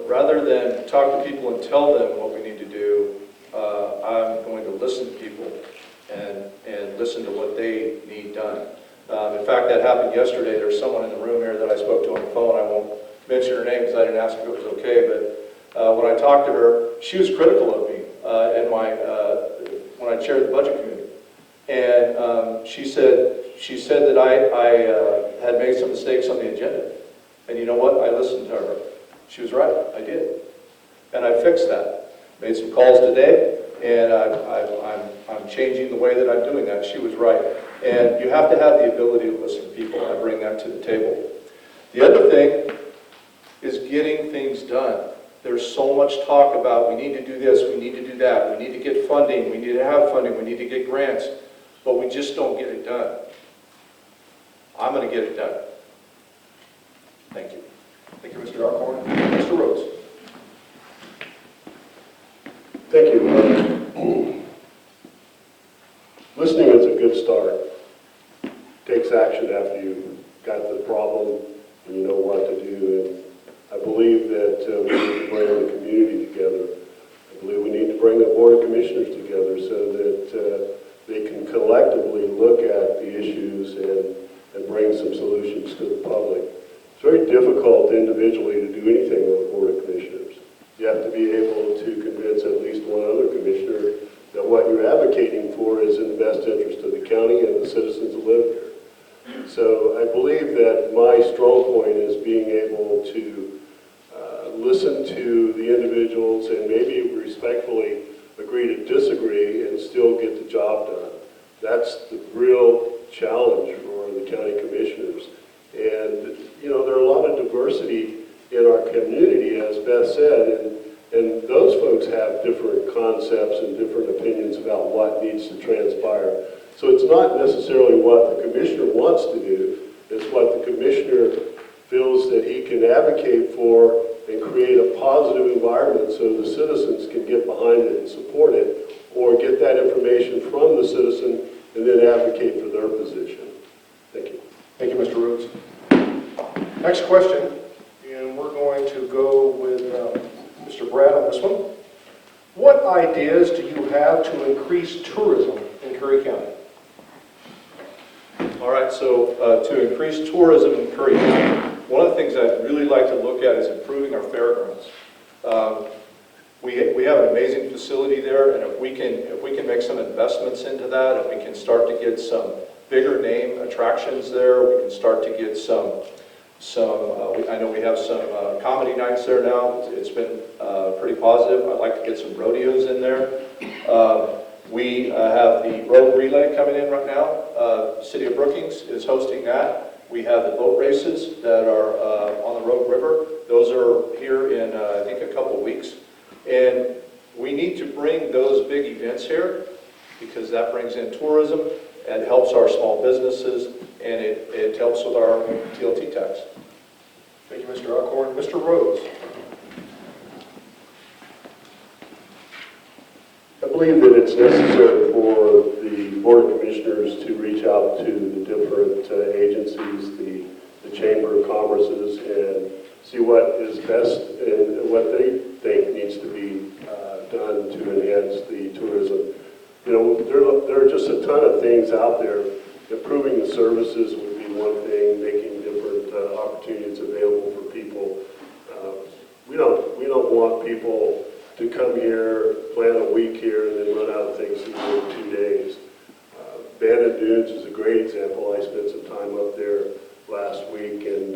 rather than talk to people and tell them what we need to do, I'm going to listen to people and listen to what they need done. In fact, that happened yesterday. There's someone in the room here that I spoke to on the phone. I won't mention her name because I didn't ask if it was okay, but when I talked to her, she was critical of me when I chaired the budget committee. And she said that I had made some mistakes on the agenda. And you know what? I listened to her. She was right. I did. And I fixed that. Made some calls today, and I'm changing the way that I'm doing that. She was right. And you have to have the ability to listen to people. I bring that to the table. The other thing is getting things done. There's so much talk about we need to do this, we need to do that, we need to get funding, we need to have funding, we need to get grants, but we just don't get it done. I'm going to get it done. Thank you. Thank you, Mr. Alcorn. Mr. Rhodes. Thank you. Listening is a good start. Takes action after you've got the problem and you know what to do. And I believe that we need to bring the community together. I believe we need to bring the Board of Commissioners together so that they can collectively look at the issues and bring some solutions to the public. It's very difficult individually to do anything with the Board of Commissioners. You have to be able to convince at least one other commissioner that what you're advocating for is in the best interest of the county and the citizens that live here. So I believe that my strong point is being able to listen to the individuals and maybe respectfully agree to disagree and still get the job done. That's the real challenge for the county commissioners. And, you know, there are a lot of diversity in our community, as Beth said, and those folks have different concepts and different opinions about what needs to transpire. So it's not necessarily what the commissioner wants to do, it's what the commissioner feels that he can advocate for and create a positive environment so the citizens can get behind it and support it, or get that information from the citizen and then advocate for their position. Thank you. Thank you, Mr. Rhodes. Next question, and we're going to go with Mr. Brad on this one. What ideas do you have to increase tourism in Curry County? All right, so to increase tourism in Curry County, one of the things I'd really like to look at is improving our fairgrounds. We have an amazing facility there, and if we can make some investments into that, and we can start to get some bigger name attractions there, we can start to get I know we have some comedy nights there now. It's been pretty positive. I'd like to get some rodeos in there. We have the road relay coming in right now. City of Brookings is hosting that. We have the boat races that are on the Rogue River. Those are here in, I think, a couple weeks. And we need to bring those big events here because that brings in tourism and helps our small businesses, and it helps with our TLT tax. Thank you, Mr. Alcorn. Mr. Rhodes. I believe that it's necessary for the Board of Commissioners to reach out to the different agencies, the Chamber of Commerce's, and see what is best and what they think needs to be done to enhance the tourism. You know, there are just a ton of things out there. Improving the services would be one thing, making different opportunities available for people. We don't want people to come here, plan a week here, and then run out of things to do in 2 days. Banded Dunes is a great example. I spent some time up there last week, and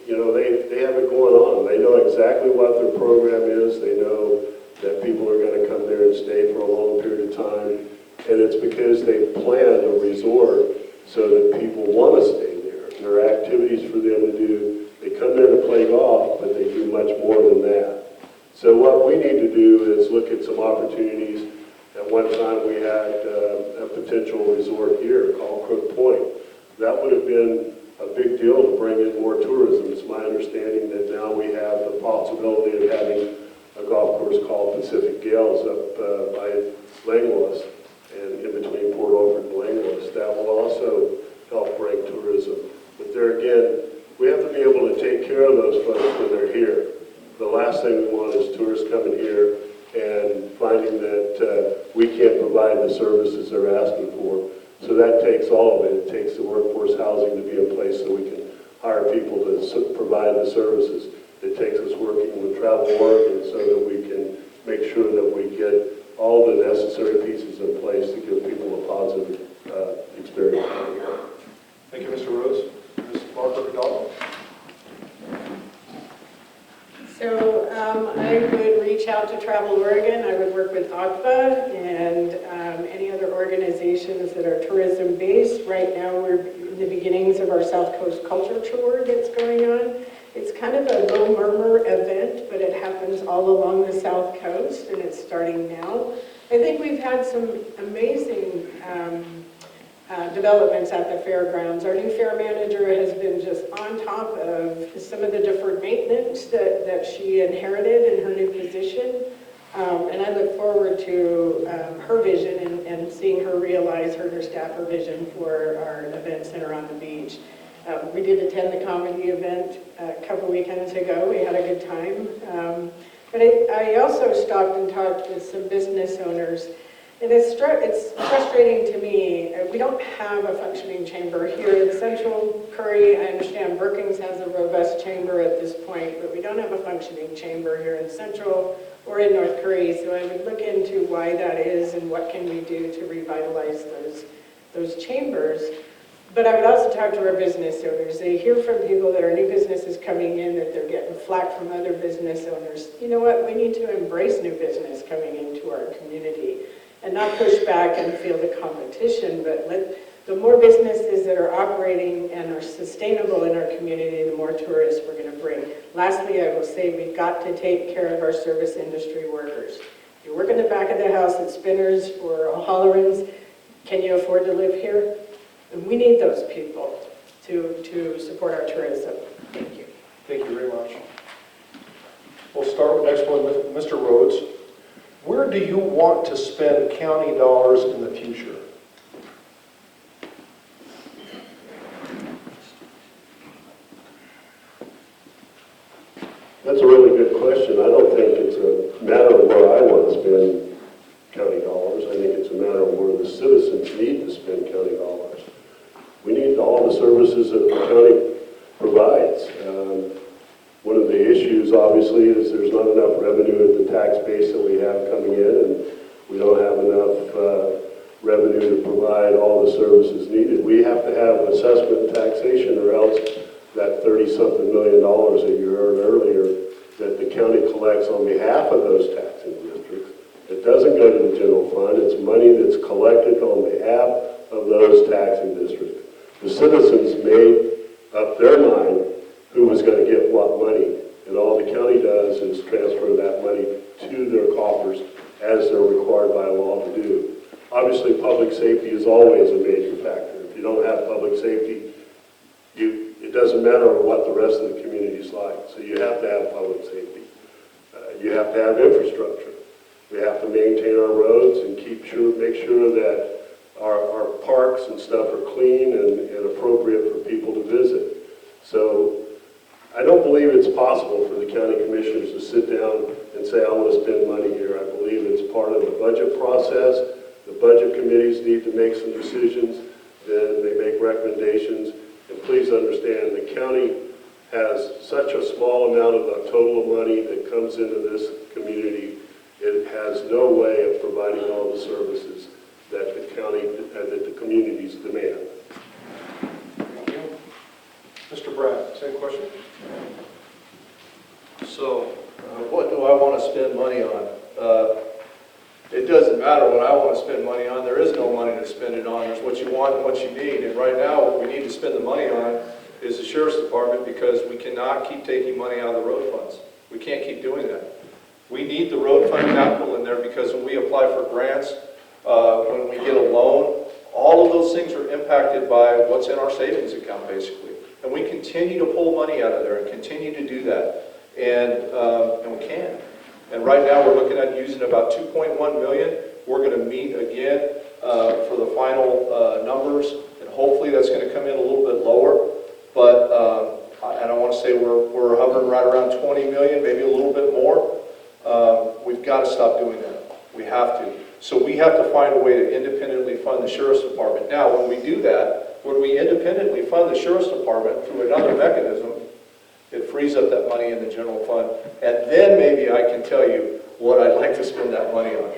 you know, they have it going on. They know exactly what their program is. They know that people are going to come there and stay for a long period of time, and it's because they planned a resort so that people want to stay there. There are activities for them to do. They come there to play golf, but they do much more than that. So what we need to do is look at some opportunities. At one time we had a potential resort here called Crook Point. That would have been a big deal to bring in more tourism. It's my understanding that now we have the possibility of having a golf course called Pacific Gales up by Langlois and in between Port Orford and Langlois. That will also help bring tourism. But there again, we have to be able to take care of those folks when they're here. The last thing we want is tourists coming here and finding that we can't provide the services they're asking for. So that takes all of it. It takes the workforce housing to be in place so we can hire people to provide the services. It takes us working with Travel Oregon so that we can make sure that we get all the necessary pieces in place to give people a positive experience. Thank you, Mr. Rhodes. Ms. Margaret McDonald. So I would reach out to Travel Oregon. I would work with ACFA and any other organizations that are tourism-based. Right now, we're in the beginnings of our South Coast Culture Tour that's going on. It's kind of a low murmur event, but it happens all along the South Coast, and it's starting now. I think we've had some amazing developments at the fairgrounds. Our new fair manager has been just on top of some of the deferred maintenance that she inherited in her new position. And I look forward to her vision and seeing her realize her staff her vision for our event center on the beach. We did attend the comedy event a couple weekends ago. We had a good time. But I also stopped and talked with some business owners. And it's frustrating to me. We don't have a functioning chamber here in Central Curry. I understand Brookings has a robust chamber at this point, but we don't have a functioning chamber here in Central or in North Curry. So I would look into why that is and what can we do to revitalize those chambers. But I would also talk to our business owners. They hear from people that are new businesses coming in that they're getting flack from other business owners. You know what? We need to embrace new business coming into our community and not push back and feel the competition, but the more businesses that are operating and are sustainable in our community, the more tourists we're going to bring. Lastly, I will say we've got to take care of our service industry workers. You work in the back of the house at Spinners or Hollerins, can you afford to live here? And we need those people to support our tourism. Thank you. Thank you very much. We'll start with next one with Mr. Rhodes. Where do you want to spend county dollars in the future? That's a really good question. I don't think it's a matter of where I want to spend county dollars. I think it's a matter of where the citizens need to spend county dollars. We need all the services that the county provides. One of the issues, obviously, is there's not enough revenue at the tax base that we have coming in, and we don't have enough revenue to provide all the services needed. We have to have assessment and taxation, or else that $30-something million that you heard earlier that the county collects on behalf of those taxing districts, it doesn't go to the general fund. It's money that's collected on behalf of those taxing districts. The citizens made up their mind who was going to get what money, and all the county does is transfer that money to their coffers as they're required by law to do. Obviously, public safety is always a major factor. If you don't have public safety, it doesn't matter what the rest of the community is like. So you have to have public safety. You have to have infrastructure. We have to maintain our roads and make sure that our parks and stuff are clean and appropriate for people to visit. So I don't believe it's possible for the county commissioners to sit down and say, I want to spend money here. I believe it's part of the budget process. The budget committees need to make some decisions, then they make recommendations. And please understand, the county has such a small amount of the total money that comes into this community. It has no way of providing all the services that the county, that the communities demand. Thank you. Mr. Brad, same question? So, what do I want to spend money on? It doesn't matter what I want to spend money on. There is no money to spend it on. There's what you want and what you need. And right now, what we need to spend the money on is the Sheriff's Department, because we cannot keep taking money out of the road funds. We can't keep doing that. We need the road fund capital in there, because when we apply for grants, when we get a loan, all of those things are impacted by what's in our savings account, basically. And we continue to pull money out of there and continue to do that. And we can. And right now we're looking at using about $2.1 million. We're going to meet again for the final numbers, and hopefully that's going to come in a little bit lower. But I don't want to say we're hovering right around 20 million, maybe a little bit more. We've got to stop doing that. We have to. So we have to find a way to independently fund the Sheriff's Department. Now, when we do that, when we independently fund the Sheriff's Department through another mechanism, it frees up that money in the general fund. And then maybe I can tell you what I'd like to spend that money on.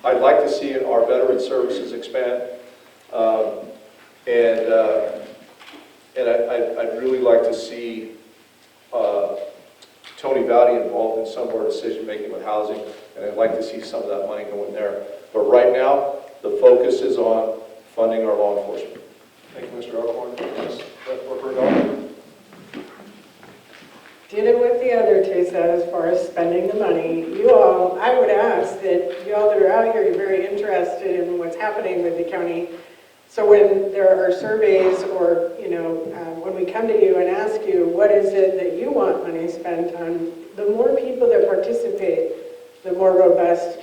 I'd like to see our veteran services expand. I'd really like to see Tony Vowdy involved in some of our decision-making with housing, and I'd like to see some of that money go in there. But right now, the focus is on funding our law enforcement. Thank you, Mr. Alcorn. Ms. Beth, Dealing with the other two said, as far as spending the money, you all, I would ask that you all that are out here, you're very interested in what's happening with the county. So when there are surveys or, when we come to you and ask you, what is it that you want money spent on, the more people that participate, the more robust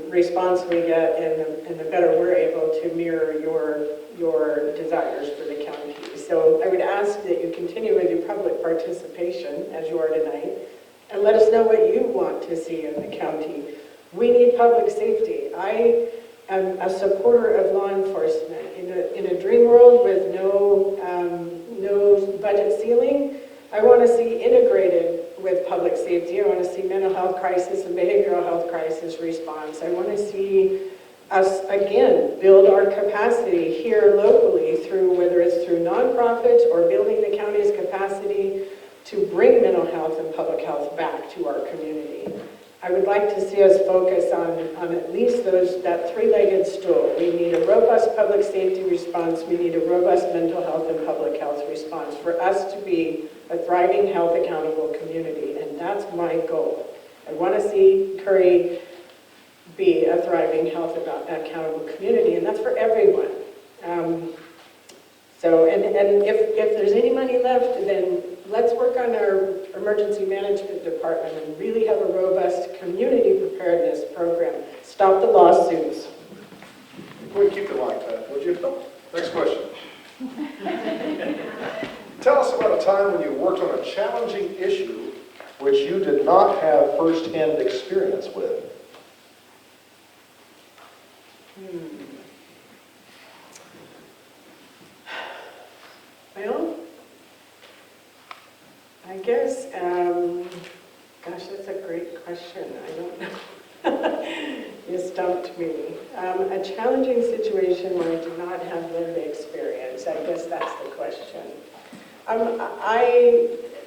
response we get, and the better we're able to mirror your desires for the county. So I would ask that you continue with your public participation, as you are tonight, and let us know what you want to see in the county. We need public safety. I am a supporter of law enforcement. In a dream world with no budget ceiling, I want to see integrated with public safety. I want to see mental health crisis and behavioral health crisis response. I want to see us, again, build our capacity here locally through, whether it's through nonprofits or building the county's capacity to bring mental health and public health back to our community. I would like to see us focus on at least that three-legged stool. We need a robust public safety response. We need a robust mental health and public health response for us to be a thriving, health, accountable community, and that's my goal. I want to see Curry be a thriving, health, accountable community, and that's for everyone. And if there's any money left, then let's work on our emergency management department and really have a robust community preparedness program. Stop the lawsuits. Would you keep it like that, would you? Next question. Tell us about a time when you worked on a challenging issue which you did not have first-hand experience with. Well, I guess, gosh, that's a great question. I don't know. You stumped me. A challenging situation where I did not have lived experience. I guess that's the question.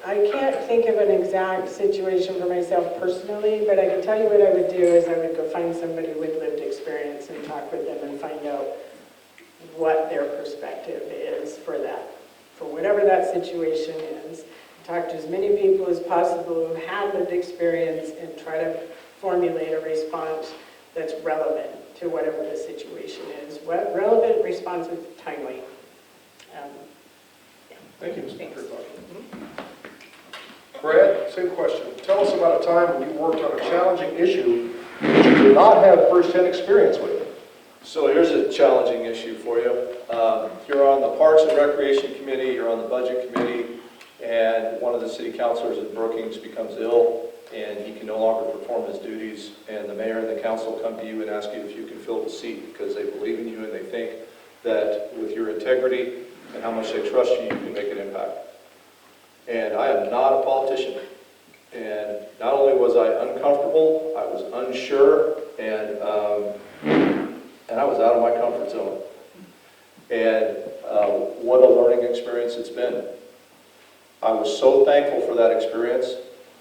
I can't think of an exact situation for myself personally, but I can tell you what I would do is I would go find somebody with lived experience and talk with them and find out what their perspective is for that, for whatever that situation is. Talk to as many people as possible who have lived experience and try to formulate a response that's relevant to whatever the situation is. What relevant, responsive, timely. Thank you, Ms. Thanks. McIntyre. Brad, same question. Tell us about a time when you worked on a challenging issue that you did not have first-hand experience with. So here's a challenging issue for you. You're on the Parks and Recreation Committee, you're on the Budget Committee, and one of the city councilors in Brookings becomes ill, and he can no longer perform his duties, and the mayor and the council come to you and ask you if you can fill the seat because they believe in you and they think that with your integrity and how much they trust you, you can make an impact. And I am not a politician. And not only was I uncomfortable, I was unsure, and I was out of my comfort zone. And what a learning experience it's been. I was so thankful for that experience,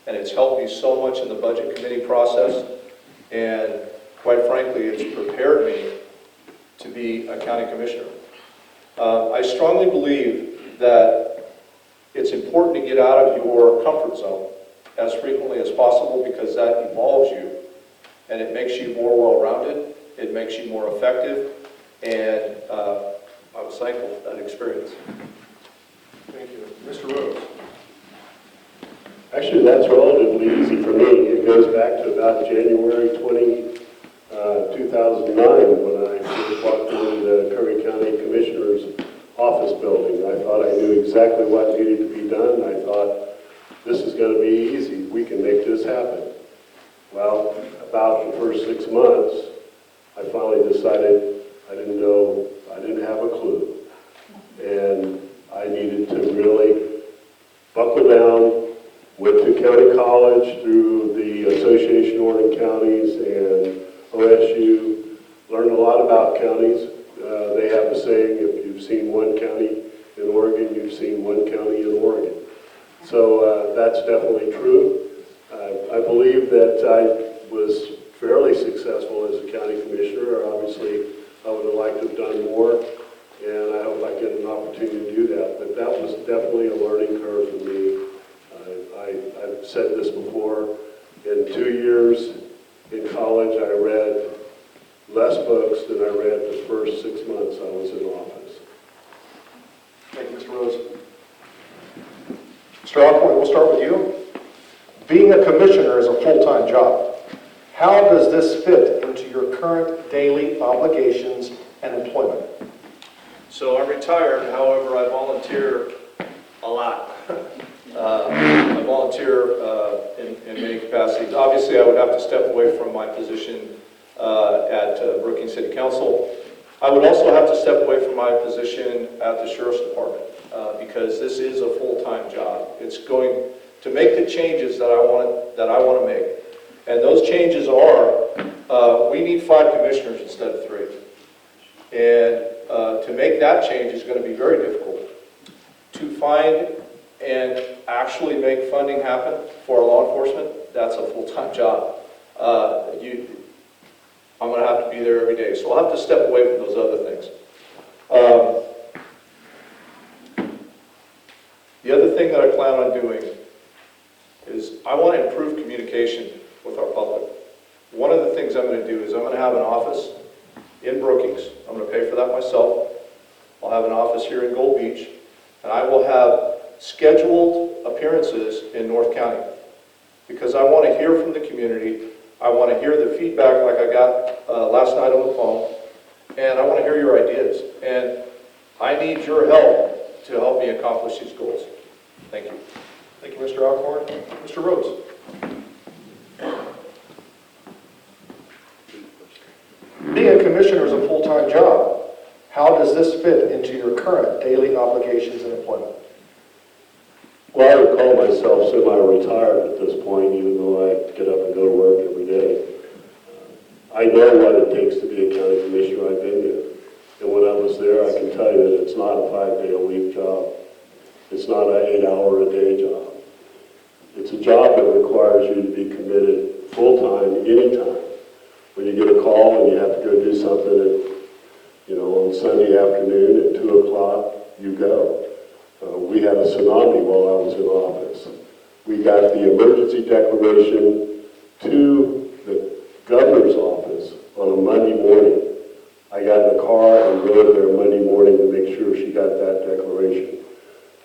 and it's helped me so much in the budget committee process, and quite frankly, it's prepared me to be a county commissioner. I strongly believe that it's important to get out of your comfort zone as frequently as possible because that evolves you, and it makes you more well-rounded, it makes you more effective, and I was thankful for that experience. Thank you. Mr. Rose. Actually, that's relatively easy for me. It goes back to about January 2009 when I first walked into the Curry County Commissioner's office building. I thought I knew exactly what needed to be done. I thought, this is going to be easy. We can make this happen. Well, about the first 6 months, I finally decided I didn't have a clue. And I needed to really buckle down. Went to county college through the Association of Oregon Counties and OSU. Learned a lot about counties. They have a saying, if you've seen one county in Oregon, you've seen one county in Oregon. So that's definitely true. I believe that I was fairly successful as a county commissioner. Obviously, I would have liked to have done more, and I hope I get an opportunity to do that. But that was definitely a learning curve for me. I've said this before. In 2 years in college, I read less books than I read the first 6 months I was in office. Thank you, Mr. Rose. Mr. Alcorn, we'll start with you. Being a commissioner is a full-time job. How does this fit into your current daily obligations and employment? So I'm retired, however, I volunteer a lot. I volunteer in many capacities. Obviously, I would have to step away from my position at Brookings City Council. I would also have to step away from my position at the Sheriff's Department because this is a full-time job. It's going to make the changes that I want to make. And those changes are, we need 5 commissioners instead of 3. And to make that change is going to be very difficult. To find and actually make funding happen for law enforcement, that's a full-time job. I'm going to have to be there every day, so I'll have to step away from those other things. The other thing that I plan on doing is I want to improve communication with our public. One of the things I'm going to do is I'm going to have an office in Brookings. I'm going to pay for that myself. I'll have an office here in Gold Beach, and I will have scheduled appearances in North County, because I want to hear from the community. I want to hear the feedback like I got last night on the phone, and I want to hear your ideas. And I need your help to help me accomplish these goals. Thank you. Thank you, Mr. Alcorn. Mr. Rhodes. Being a commissioner is a full-time job. How does this fit into your current daily obligations and employment? Well, I would call myself semi-retired at this point, even though I get up and go to work every day. I know what it takes to be a county commissioner. I've been there. And when I was there, I can tell you that it's not a 5-day-a-week job. It's not an 8-hour-a-day job. It's a job that requires you to be committed full-time, anytime. When you get a call and you have to go do something on Sunday afternoon at 2 o'clock, you go. We had a tsunami while I was in office. We got the emergency declaration to the governor's office on a Monday morning. I got in the car and rode there Monday morning to make sure she got that declaration.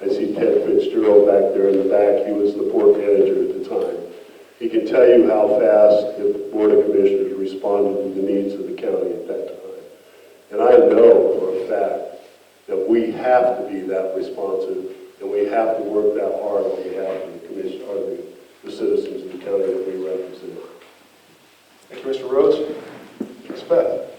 I see Ted Fitzgerald back there in the back. He was the port manager at the time. He can tell you how fast the Board of Commissioners responded to the needs of the county at that time. And I know for a fact that we have to be that responsive, and we have to work that hard on behalf of the commission, or the citizens of the county that we represent. Thank you, Mr. Rhodes. Ms. Beth.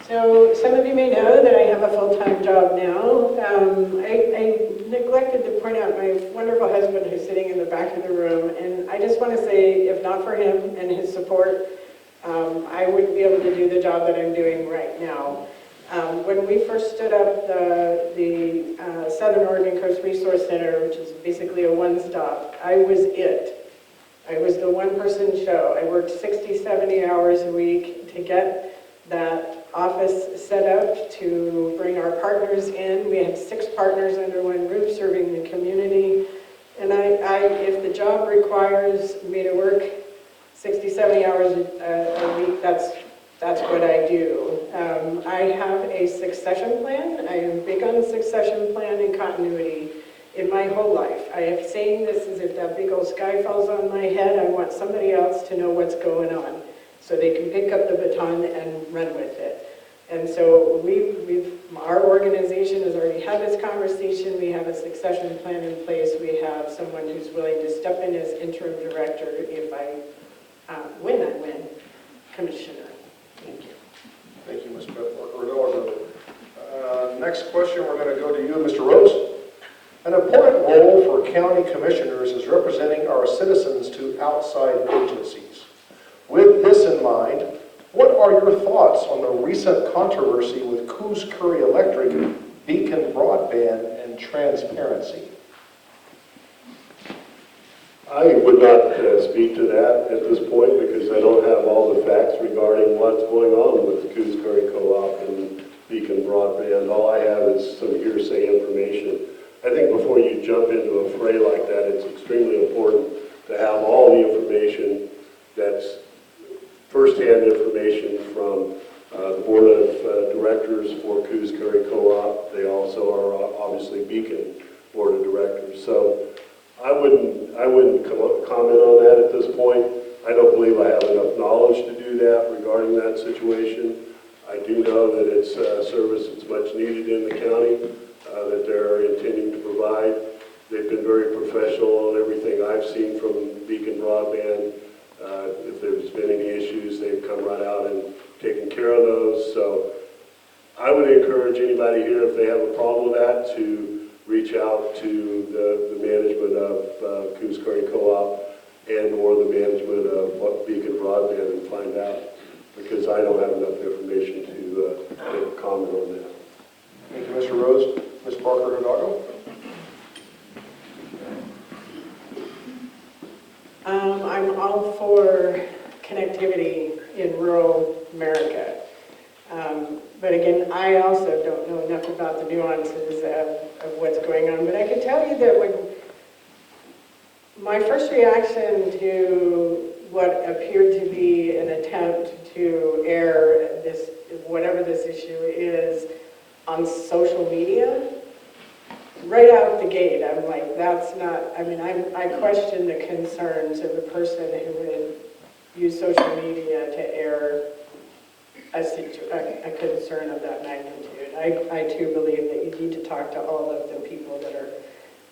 So some of you may know that I have a full-time job now. I neglected to point out my wonderful husband who's sitting in the back of the room, and I just want to say, if not for him and his support, I wouldn't be able to do the job that I'm doing right now. When we first stood up the Southern Oregon Coast Resource Center, which is basically a one-stop, I was it. I was the one-person show. I worked 60, 70 hours a week to get that office set up, to bring our partners in. We had 6 partners under one roof serving the community. And if the job requires me to work 60, 70 hours a week, that's what I do. I have a succession plan. I am big on succession plan and continuity in my whole life. I am saying this as if that big old sky falls on my head. I want somebody else to know what's going on so they can pick up the baton and run with it. And so our organization has already had this conversation. We have a succession plan in place. We have someone who's willing to step in as interim director if when I win commissioner. Thank you. Thank you, Ms. Beth Parker. Next question, we're going to go to you, Mr. Rhodes. An important role for county commissioners is representing our citizens to outside agencies. With this in mind, what are your thoughts on the recent controversy with Coos Curry Electric, Beacon Broadband, and transparency? I would not speak to that at this point because I don't have all the facts regarding what's going on with the Coos Curry Co-op and Beacon Broadband. All I have is some hearsay information. I think before you jump into a fray like that, it's extremely important to have all the information that's first-hand information from the Board of Directors for Coos Curry Co-op. They also are obviously Beacon Board of Directors. So I wouldn't comment on that at this point. I don't believe I have enough knowledge to do that regarding that situation. I do know that it's a service that's much needed in the county, that they're intending to provide. They've been very professional on everything I've seen from Beacon Broadband. If there's been any issues, they've come right out and taken care of those. So I would encourage anybody here, if they have a problem with that, to reach out to the management of Coos Curry Co-op and or the management of Beacon Broadband and find out, because I don't have enough information to make a comment on that. Thank you, Mr. Rhodes. Ms. Parker Hidalgo. I'm all for connectivity in rural America. But again, I also don't know enough about the nuances of what's going on. But I can tell you that when my first reaction to what appeared to be an attempt to air this, whatever this issue is, on social media, right out the gate, I'm like, that's not, I mean, I question the concerns of a person who would use social media to air a concern of that magnitude. I too believe that you need to talk to all of the people that are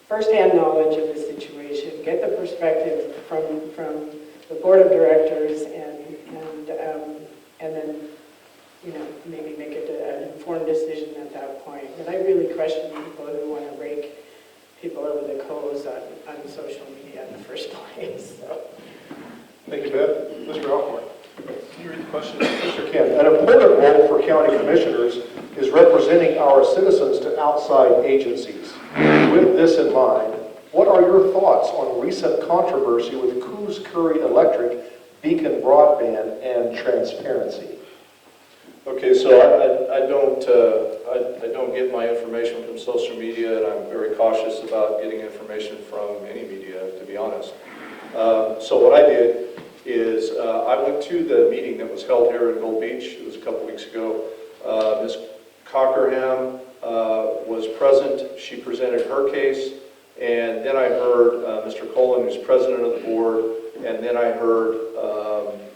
firsthand knowledge of the situation, get the perspective from the board of directors, and then, you know, maybe make it an informed decision at that point. And I really question people who want to rake people over the coals on social media in the first place. So. Thank you, Beth. Mr. Alcorn. Can you read the question? Mr. Kent, an important role for county commissioners is representing our citizens to outside agencies. With this in mind, what are your thoughts on recent controversy with Coos Curry Electric, Beacon Broadband, and transparency? Okay, so I don't get my information from social media, and I'm very cautious about getting information from any media, to be honest. So what I did is I went to the meeting that was held here in Gold Beach. It was a couple weeks ago. Ms. Cockerham was present. She presented her case, and then I heard Mr. Colin, who's president of the board, and then I heard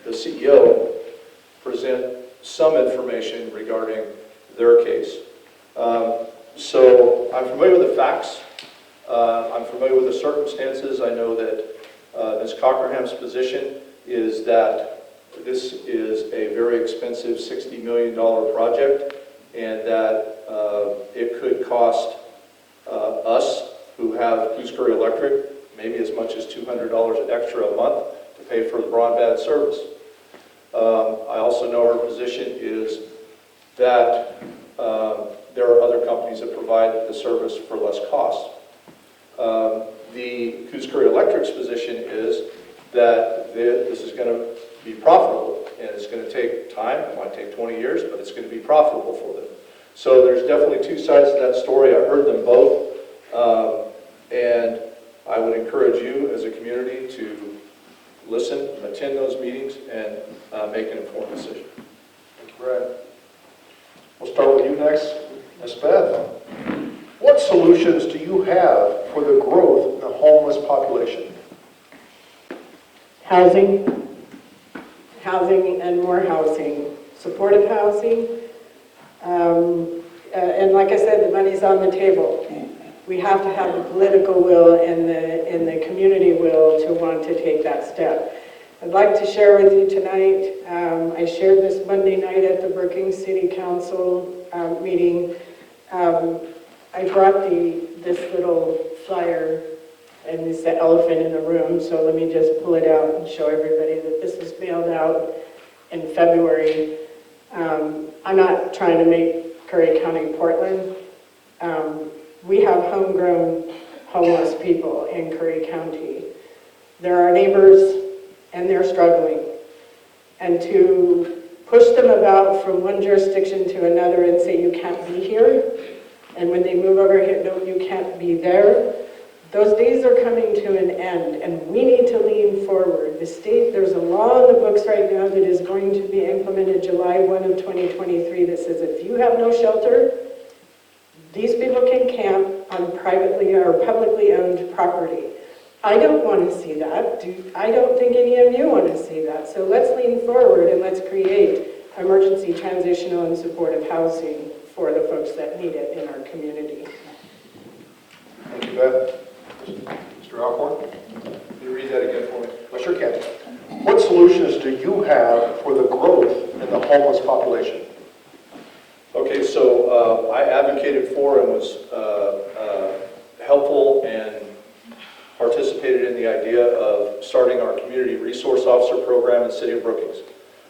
the CEO present some information regarding their case. So I'm familiar with the facts. I'm familiar with the circumstances. I know that Ms. Cockerham's position is that this is a very expensive $60 million project, and that it could cost us, who have Coos Curry Electric, maybe as much as $200 extra a month to pay for the broadband service. I also know her position is that there are other companies that provide the service for less cost. The Coos Curry Electric's position is that this is going to be profitable, and it's going to take time. It might take 20 years, but it's going to be profitable for them. So there's definitely two sides to that story. I heard them both, and I would encourage you as a community to listen, attend those meetings, and make an informed decision. Thank you, Brad. We'll start with you next, Ms. Beth. What solutions do you have for the growth in the homeless population? Housing and more housing, supportive housing, and like I said, the money's on the table. We have to have the political will and the community will to want to take that step. I'd like to share with you tonight, I shared this Monday night at the Brookings City Council meeting. I brought this little flyer, and it's the elephant in the room, so let me just pull it out and show everybody that this was mailed out in February. I'm not trying to make Curry County Portland. We have homegrown homeless people in Curry County. They're our neighbors, and they're struggling. And to push them about from one jurisdiction to another and say, you can't be here, and when they move over here, no, you can't be there, those days are coming to an end, and we need to lean forward. The state, there's a law in the books right now that is going to be implemented July 1 of 2023 that says if you have no shelter, these people can camp on privately or publicly owned property. I don't want to see that. I don't think any of you want to see that. So let's lean forward and let's create emergency transitional and supportive housing for the folks that need it in our community. Thank you, Beth. Mr. Alcorn? Can you read that again for me? I sure can. What solutions do you have for the growth in the homeless population? Okay, so I advocated for and was helpful and participated in the idea of starting our community resource officer program in the city of Brookings.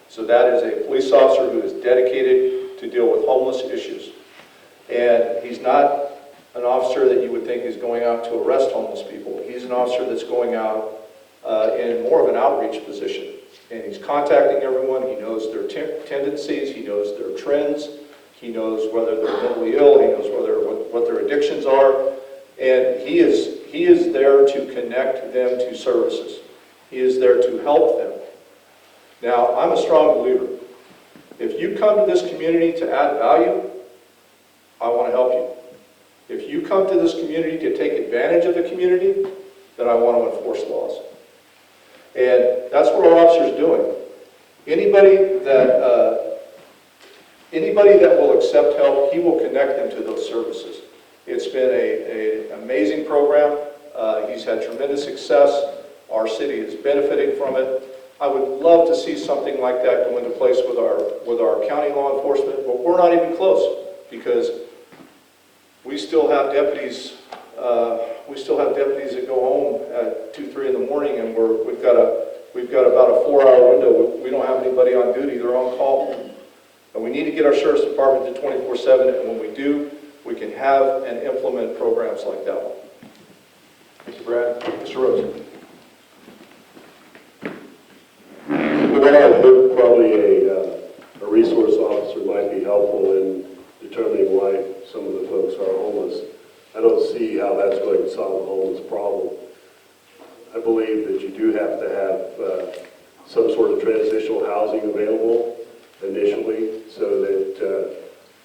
So that is a police officer who is dedicated to deal with homeless issues. And he's not an officer that you would think is going out to arrest homeless people. He's an officer that's going out in more of an outreach position. And he's contacting everyone. He knows their tendencies. He knows their trends. He knows whether they're mentally ill. He knows what their addictions are. And he is there to connect them to services. He is there to help them. Now, I'm a strong believer. If you come to this community to add value, I want to help you. If you come to this community to take advantage of the community, then I want to enforce laws. And that's what our officers are doing. Anybody that will accept help, he will connect them to those services. It's been an amazing program. He's had tremendous success. Our city is benefiting from it. I would love to see something like that go into place with our county law enforcement, but we're not even close because we still have deputies. That go home at 2, 3 in the morning, and we've got about a 4-hour window. We don't have anybody on duty; they're on call, and we need to get our sheriff's department to 24/7. And when we do, we can have and implement programs like that one. Thank you, Brad. Mr. Rhodes. Well, I think probably a resource officer might be helpful in determining why some of the folks are homeless. I don't see how that's going to solve the homeless problem. I believe that you do have to have some sort of transitional housing available initially so that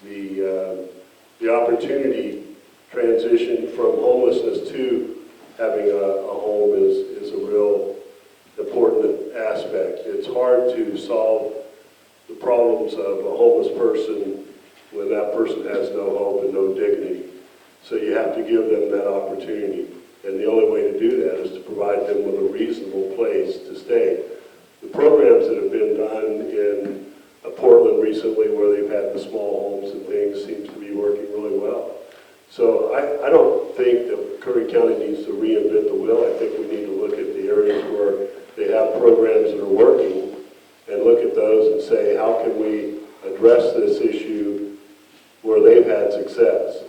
the opportunity transition from homelessness to having a home is a real important aspect. It's hard to solve the problems of a homeless person when that person has no hope and no dignity. So you have to give them that opportunity. And the only way to do that is to provide them with a reasonable place to stay. The programs that have been done in Portland recently, where they've had the small homes and things, seems to be working really well. So I don't think that Curry County needs to reinvent the wheel. I think we need to look at the areas where they have programs that are working and look at those and say, how can we address this issue where they've had success?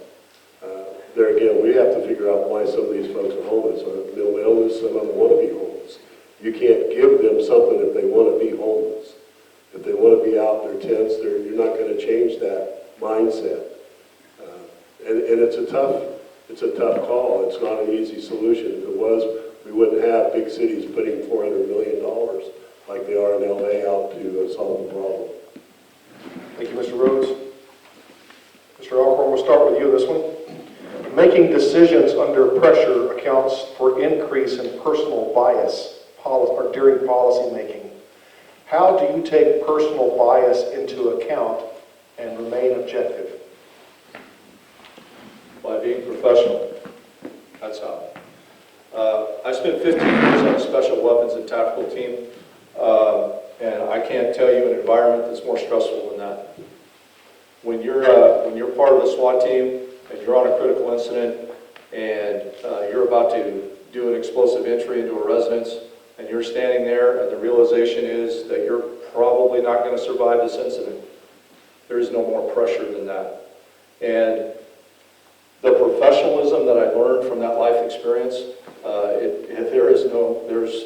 There again, we have to figure out why some of these folks are homeless. Mental illness, some of them want to be homeless. You can't give them something if they want to be homeless. If they want to be out in their tents, you're not going to change that mindset. And it's a tough call. It's not an easy solution. If it was, we wouldn't have big cities putting $400 million like they are in LA out to solve the problem. Thank you, Mr. Rhodes. Mr. Alcorn, we'll start with you this one. Making decisions under pressure accounts for increase in personal bias during policy making. How do you take personal bias into account and remain objective? By being professional. That's how. I spent 15 years on a special weapons and tactical team, and I can't tell you an environment that's more stressful than that. When you're part of the SWAT team and you're on a critical incident and you're about to do an explosive entry into a residence and you're standing there and the realization is that you're probably not going to survive this incident, there is no more pressure than that. And the professionalism that I learned from that life experience, there's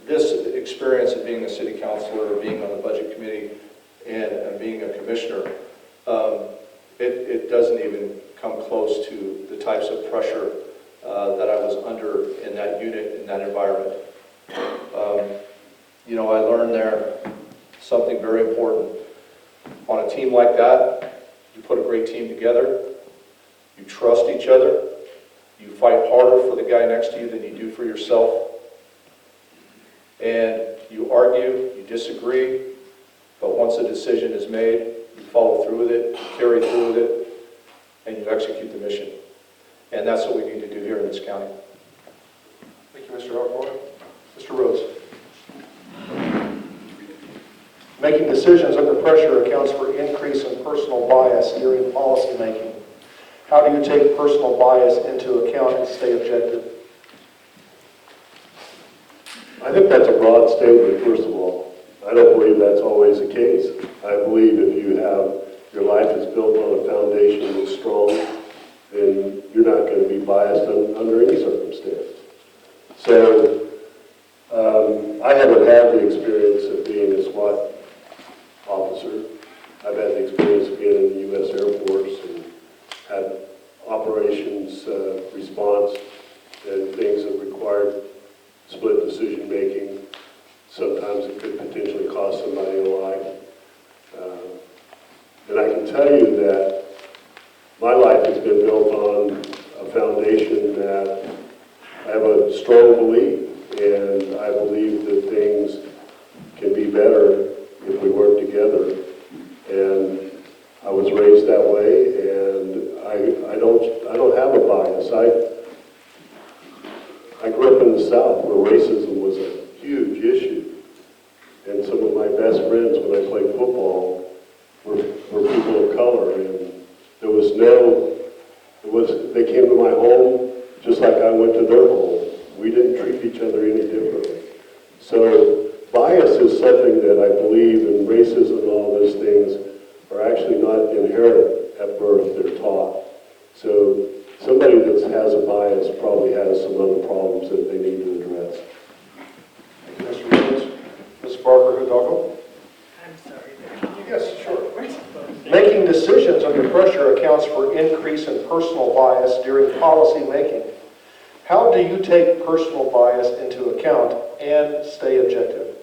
this experience of being a city councilor, being on the budget committee, and being a commissioner, it doesn't even come close to the types of pressure that I was under in that unit, in that environment. I learned there something very important. On a team like that, you put a great team together, you trust each other, you fight harder for the guy next to you than you do for yourself, and you argue, you disagree, but once a decision is made, you follow through with it, you carry through with it, and you execute the mission. And that's what we need to do here in this county. Thank you, Mr. Alcorn. Mr. Rhodes. Making decisions under pressure accounts for increase in personal bias during policy making. How do you take personal bias into account and stay objective? I think that's a broad statement, first of all. I don't believe that's always the case. I believe if your life is built on a foundation that's strong, then you're not going to be biased under any circumstance. So I haven't had the experience of being a SWAT officer. I've had the experience of being in the U.S. Air Force and had operations response and things that required split decision making. Sometimes it could potentially cost somebody a life. And I can tell you that that way, and I don't have a bias. I grew up in the South where racism was a huge issue, and some of my best friends when I played football were people of color, and they came to my home just like I went to their home. We didn't treat each other any differently. So bias is something that I believe in. Racism and all those things are actually not inherent at birth, they're taught. So somebody that has a bias probably has some other problems that they need to address. Thank you, Mr. Williams. Ms. Barker Hidalgo? I'm sorry. Yes, sure. Making decisions under pressure accounts for increase in personal bias during policy making. How do you take personal bias into account and stay objective?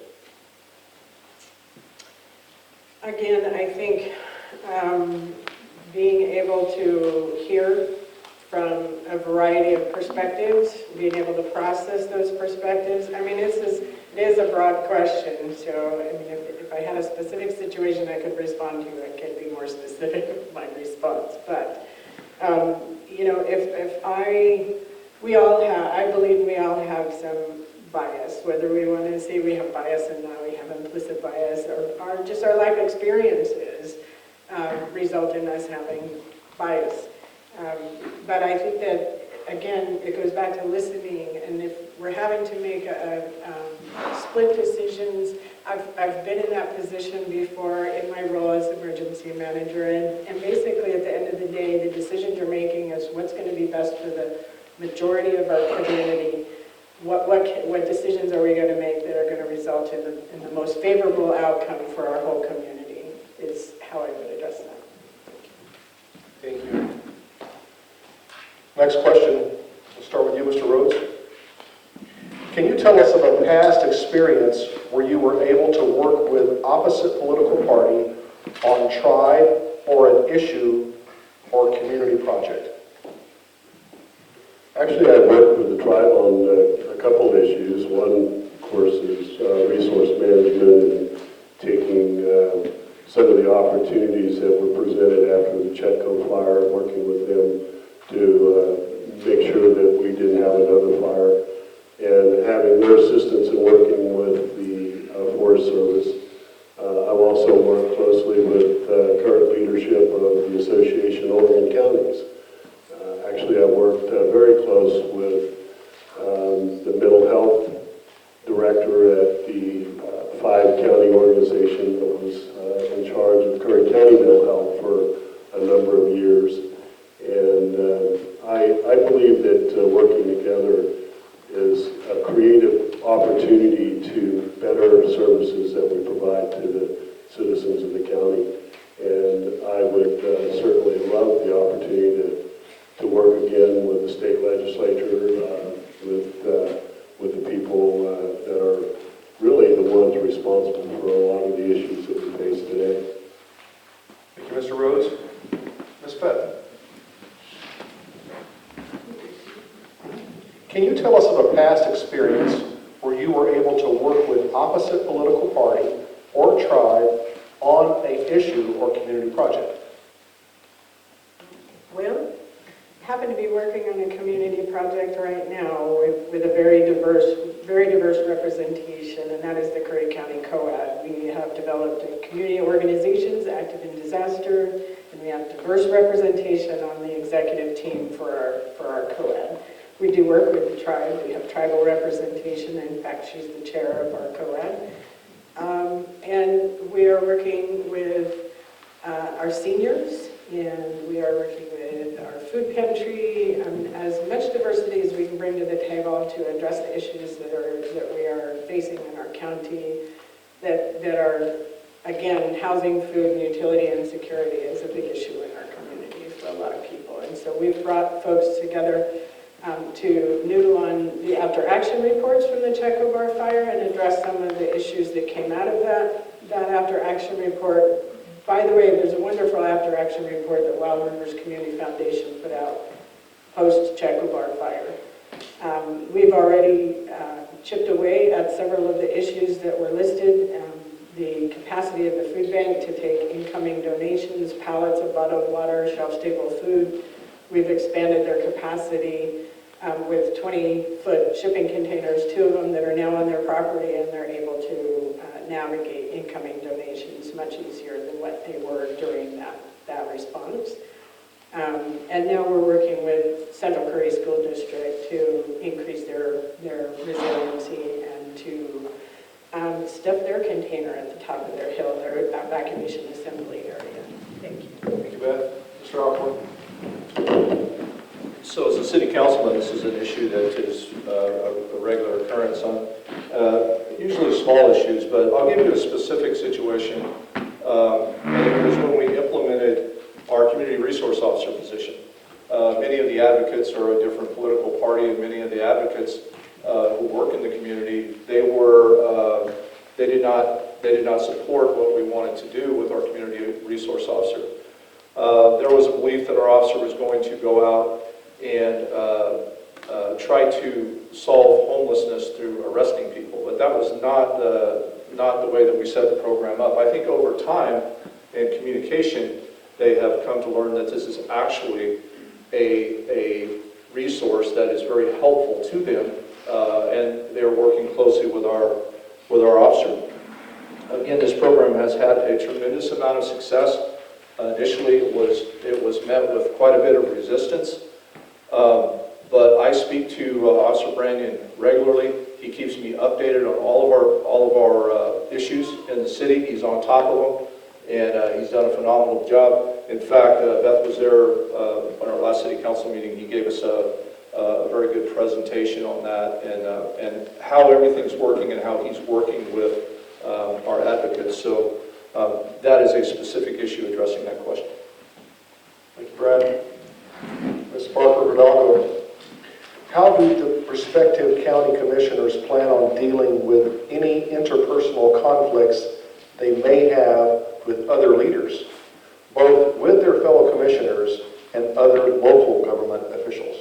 Again, I think being able to hear from a variety of perspectives, being able to process those perspectives. I mean, it is a broad question, so I mean, if I had a specific situation I could respond to, I could be more specific with my response. But you know, I believe we all have some bias, whether we want to say we have bias or not, we have implicit bias, or just our life experiences result in us having bias. But I think that, again, it goes back to listening, and if we're having to make split decisions, I've been in that position before in my role as emergency manager, and basically at the end of the day, the decisions you're making is what's going to be best for the majority of our community. What decisions are we going to make that are going to result in the most favorable outcome for our whole community is how I would address that. Thank you. Next question, we'll start with you, Mr. Rhodes. Can you tell us of a past experience where you were able to work with opposite political party on tribe or an issue or community project? Actually, I worked with the tribe on a couple of issues. One, of course, is resource management and taking some of the opportunities that were presented after the Chetco fire, working with them to make sure that we didn't have another fire, and having their assistance in working with the Forest Service. I've also worked closely with current leadership of the Association of Oregon Counties. Actually, I worked very close with the mental health director at the 5-county organization that was in charge of Curry County mental health for a number of years. And I believe that working together is a creative opportunity to better services that we provide to the citizens of the county. And I would certainly love the opportunity to work again with the state legislature, with the people that are really the ones responsible for a lot of the issues that we face today. Thank you, Mr. Rhodes. Ms. Fett. Can you tell us of a past experience where you were able to work with opposite political party or tribe on an issue or community project? Well, I happen to be working on a community project right now with a very diverse representation, and that is the Curry County COAD. We have developed community organizations active in disaster, and we have diverse representation on the executive team for our COAD. We do work with the tribe. We have tribal representation. In fact, she's the chair of our COAD. And we are working with our seniors, and we are working with our food pantry, as much diversity as we can bring to the table to address the issues that we are facing in our county that are, again, housing, food, and utility insecurity is a big issue in our community for a lot of people. And so we've brought folks together to noodle on the after-action reports from the Chetco Bar fire and address some of the issues that came out of that after-action report. By the way, there's a wonderful after-action report that Wild Rivers Community Foundation put out post-Chetco Bar fire. We've already chipped away at several of the issues that were listed. the capacity of the food bank to take incoming donations, pallets of bottled water, shelf-stable food. We've expanded their capacity with 20-foot shipping containers, 2 of them that are now on their property, and they're able to navigate incoming donations much easier than what they were during that response. And now we're working with Central Curry School District to increase their resiliency and to stuff their container at the top of their hill, their evacuation assembly area. Thank you. Thank you, Beth. Mr. Alcorn? So as a city councilman, this is an issue that is a regular occurrence on usually small issues, but I'll give you a specific situation. And it was when we implemented our community resource officer position. Many of the advocates are a different political party, and many of the advocates who work in the community, they did not support what we wanted to do with our community resource officer. There was a belief that our officer was going to go out and try to solve homelessness through arresting people, but that was not the way that we set the program up. I think over time in communication, they have come to learn that this is actually a resource that is very helpful to them, and they're working closely with our officer. Again, this program has had a tremendous amount of success. Initially, it was met with quite a bit of resistance, but I speak to Officer Brandon regularly. He keeps me updated on all of our issues in the city. He's on top of them, and he's done a phenomenal job. In fact, Beth was there on our last city council meeting. He gave us a very good presentation on that and how everything's working and how he's working with our advocates. So that is a specific issue addressing that question. Thank you, Brad. Ms. Parker-Verdado, how do the prospective county commissioners plan on dealing with any interpersonal conflicts they may have with other leaders, both with their fellow commissioners and other local government officials?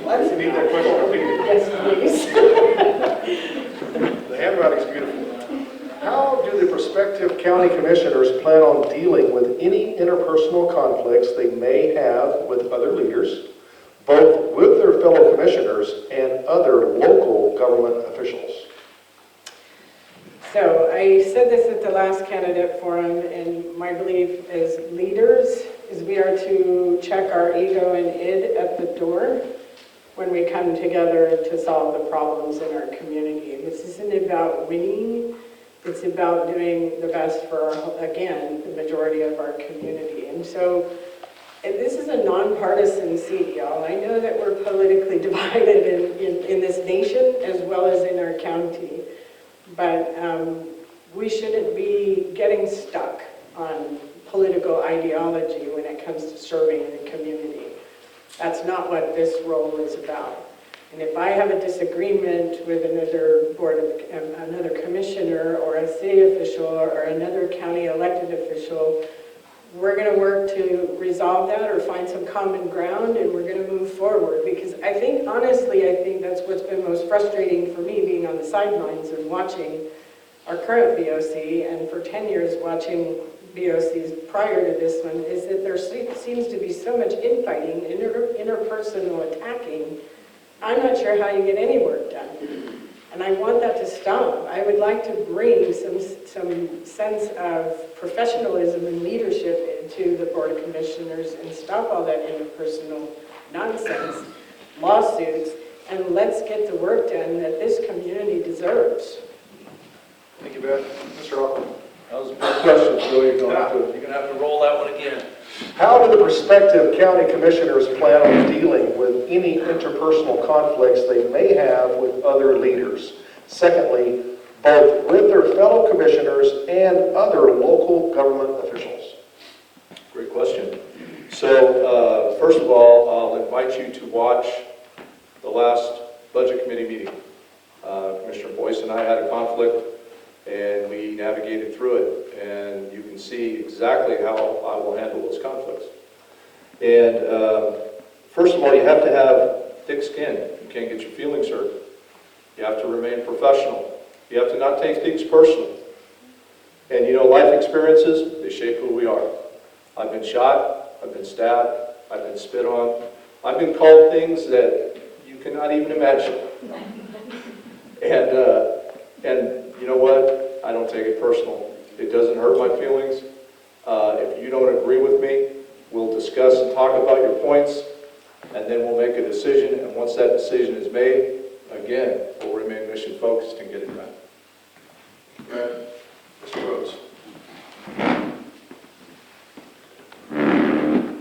You need that question repeated. Yes, please. The handwriting's beautiful. How do the prospective county commissioners plan on dealing with any interpersonal conflicts they may have with other leaders, both with their fellow commissioners and other local government officials? So I said this at the last candidate forum, and my belief as leaders is we are to check our ego and id at the door when we come together to solve the problems in our community. This isn't about winning. It's about doing the best for, again, the majority of our community. And so this is a nonpartisan seat, y'all. I know that we're politically divided in this nation as well as in our county, but we shouldn't be getting stuck on political ideology when it comes to serving the community. That's not what this role is about. And if I have a disagreement with another commissioner or a city official or another county elected official, we're going to work to resolve that or find some common ground, and we're going to move forward. Because honestly, I think that's what's been most frustrating for me, being on the sidelines and watching our current BOC, and for 10 years watching BOCs prior to this one, is that there seems to be so much infighting, interpersonal attacking. I'm not sure how you get any work done. And I want that to stop. I would like to bring some sense of professionalism and leadership into the Board of Commissioners and stop all that interpersonal nonsense, lawsuits, and let's get the work done that this community deserves. Thank you, Beth. Mr. Alcorn? That was a big question, so you're going to have to roll that one again. How do the prospective county commissioners plan on dealing with any interpersonal conflicts they may have with other leaders? Secondly, both with their fellow commissioners and other local government officials? Great question. So, first of all, I'll invite you to watch the last Budget Committee meeting. Commissioner Boyce and I had a conflict, and we navigated through it, and you can see exactly how I will handle those conflicts. And first of all, you have to have thick skin. You can't get your feelings hurt. You have to remain professional. You have to not take things personally. And you know, life experiences, they shape who we are. I've been shot, I've been stabbed, I've been spit on, I've been called things that you cannot even imagine. And you know what? I don't take it personal. It doesn't hurt my feelings. If you don't agree with me, we'll discuss and talk about your points, and then we'll make a decision. And once that decision is made, again, we'll remain mission focused and get it done. Brad, Mr. Rhodes.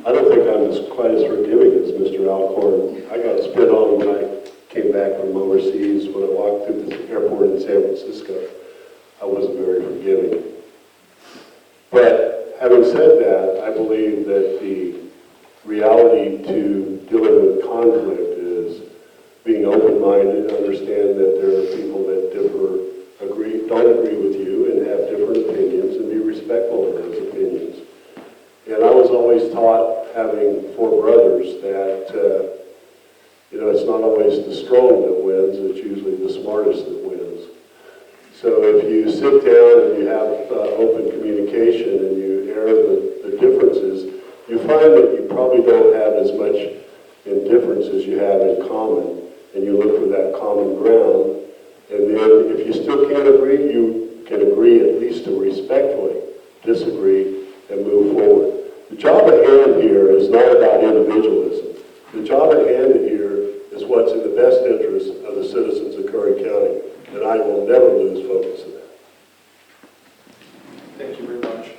I don't think I'm quite as forgiving as Mr. Alcorn. I got spit on when I came back from overseas. When I walked through the airport in San Francisco, I wasn't very forgiving. But having said that, I believe that the reality to dealing with conflict is being open-minded, understand that there are people that don't agree with you and have different opinions, and be respectful of those opinions. And I was always taught, having 4 brothers, that it's not always the strong that wins, it's usually the smartest that wins. So if you sit down and you have open communication and you air the differences, you find that you probably don't have as much indifference as you have in common, and you look for that common ground. And then if you still can't agree, you can agree at least to respectfully disagree and move forward. The job at hand here is not about individualism. The job at hand here is what's in the best interest of the citizens of Curry County, and I will never lose focus of that. Thank you very much.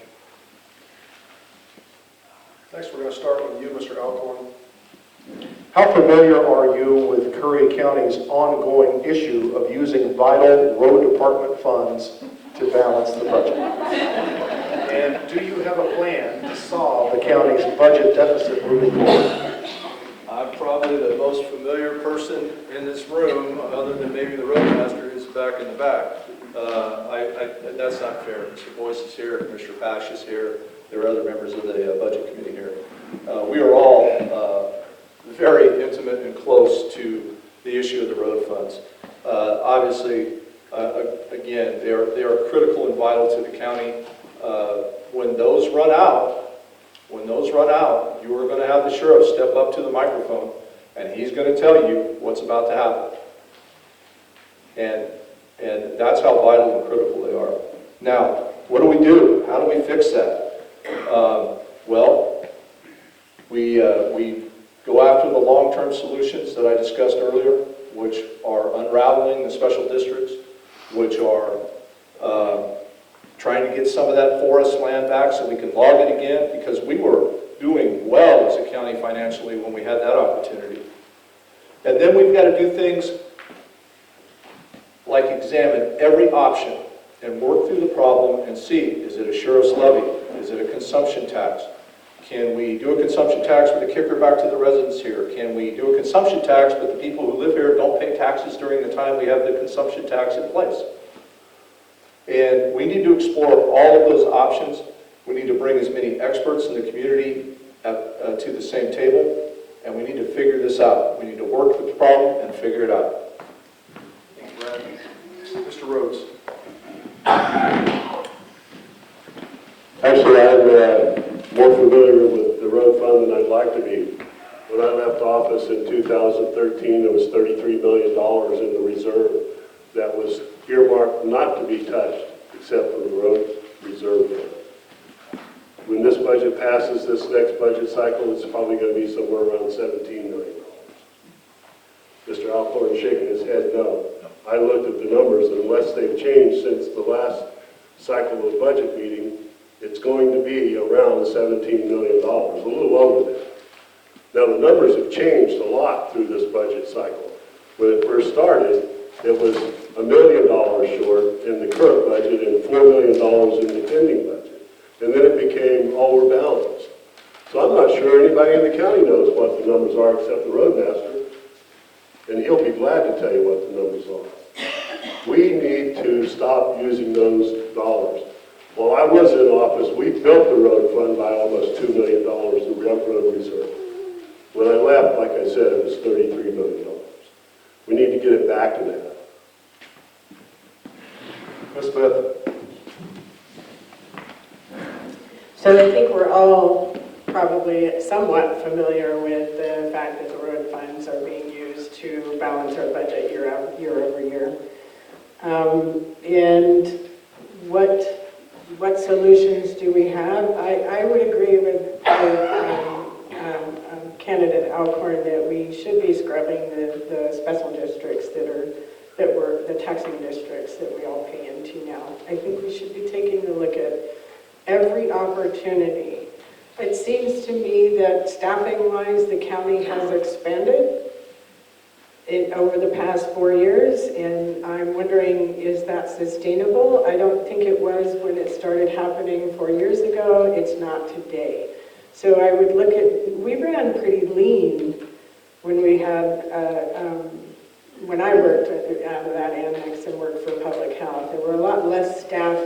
Next, we're going to start with you, Mr. Alcorn. How familiar are you with Curry County's ongoing issue of using vital road department funds to balance the budget? And do you have a plan to solve the county's budget deficit moving forward? I'm probably the most familiar person in this room, other than maybe the roadmaster, who's back in the back. That's not fair. Mr. Boyce is here, Mr. Pash is here, there are other members of the budget committee here. We are all very intimate and close to the issue of the road funds. Obviously, again, they are critical and vital to the county. When those run out, you are going to have the sheriff step up to the microphone, and he's going to tell you what's about to happen. And that's how vital and critical they are. Now, what do? How do we fix that? Well, we go after the long-term solutions that I discussed earlier, which are unraveling the special districts, which are trying to get some of that forest land back so we can log it again, because we were doing well as a county financially when we had that opportunity. And then we've got to do things like examine every option and work through the problem and see, is it a sheriff's levy? Is it a consumption tax? Can we do a consumption tax with a kicker back to the residents here? Can we do a consumption tax, but the people who live here don't pay taxes during the time we have the consumption tax in place? And we need to explore all of those options. We need to bring as many experts in the community to the same table, and we need to figure this out. We need to work the problem and figure it out. Thank you, Brad. Mr. Rhodes. Actually, I'm more familiar with the road fund than I'd like to be. When I left office in 2013, there was $33 million in the reserve that was earmarked not to be touched except for the road reserve fund. When this budget passes, this next budget cycle, it's probably going to be somewhere around $17 million. Mr. Alcorn shaking his head no. I looked at the numbers, and unless they've changed since the last cycle of budget meeting, it's going to be around $17 million, a little over that. Now, the numbers have changed a lot through this budget cycle. When it first started, it was $1 million short in the current budget and $4 million in the pending budget. And then it became, we're balanced. So I'm not sure anybody in the county knows what the numbers are except the roadmaster. And he'll be glad to tell you what the numbers are. We need to stop using those dollars. While I was in office, we built the road fund by almost $2 million, the road reserve. When I left, like I said, it was $33 million. We need to get it back to that. Ms. Beth? So I think we're all probably somewhat familiar with the fact that the road funds are being used to balance our budget year over year. And what solutions do we have? I would agree with candidate Alcorn that we should be scrubbing the special districts that were the taxing districts that we all pay into now. I think we should be taking a look at every opportunity. It seems to me that staffing-wise, the county has expanded over the past 4 years, and I'm wondering, is that sustainable? I don't think it was when it started happening 4 years ago. It's not today. So I would look at, we ran pretty lean when we had, when I worked out of that annex and worked for public health. There were a lot less staff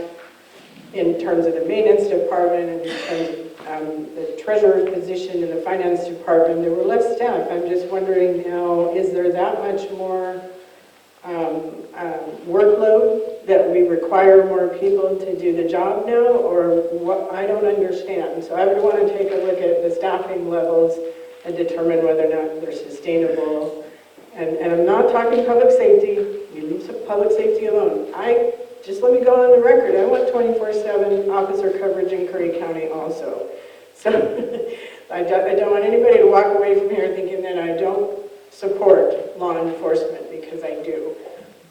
in terms of the maintenance department and in terms of the treasurer's position in the finance department. There were less staff. I'm just wondering now, is there that much more workload that we require more people to do the job now, or what? I don't understand. So I would want to take a look at the staffing levels and determine whether or not they're sustainable. And I'm not talking public safety. You leave public safety alone. Just let me go on the record. I want 24/7 officer coverage in Curry County also. So I don't want anybody to walk away from here thinking that I don't support law enforcement, because I do.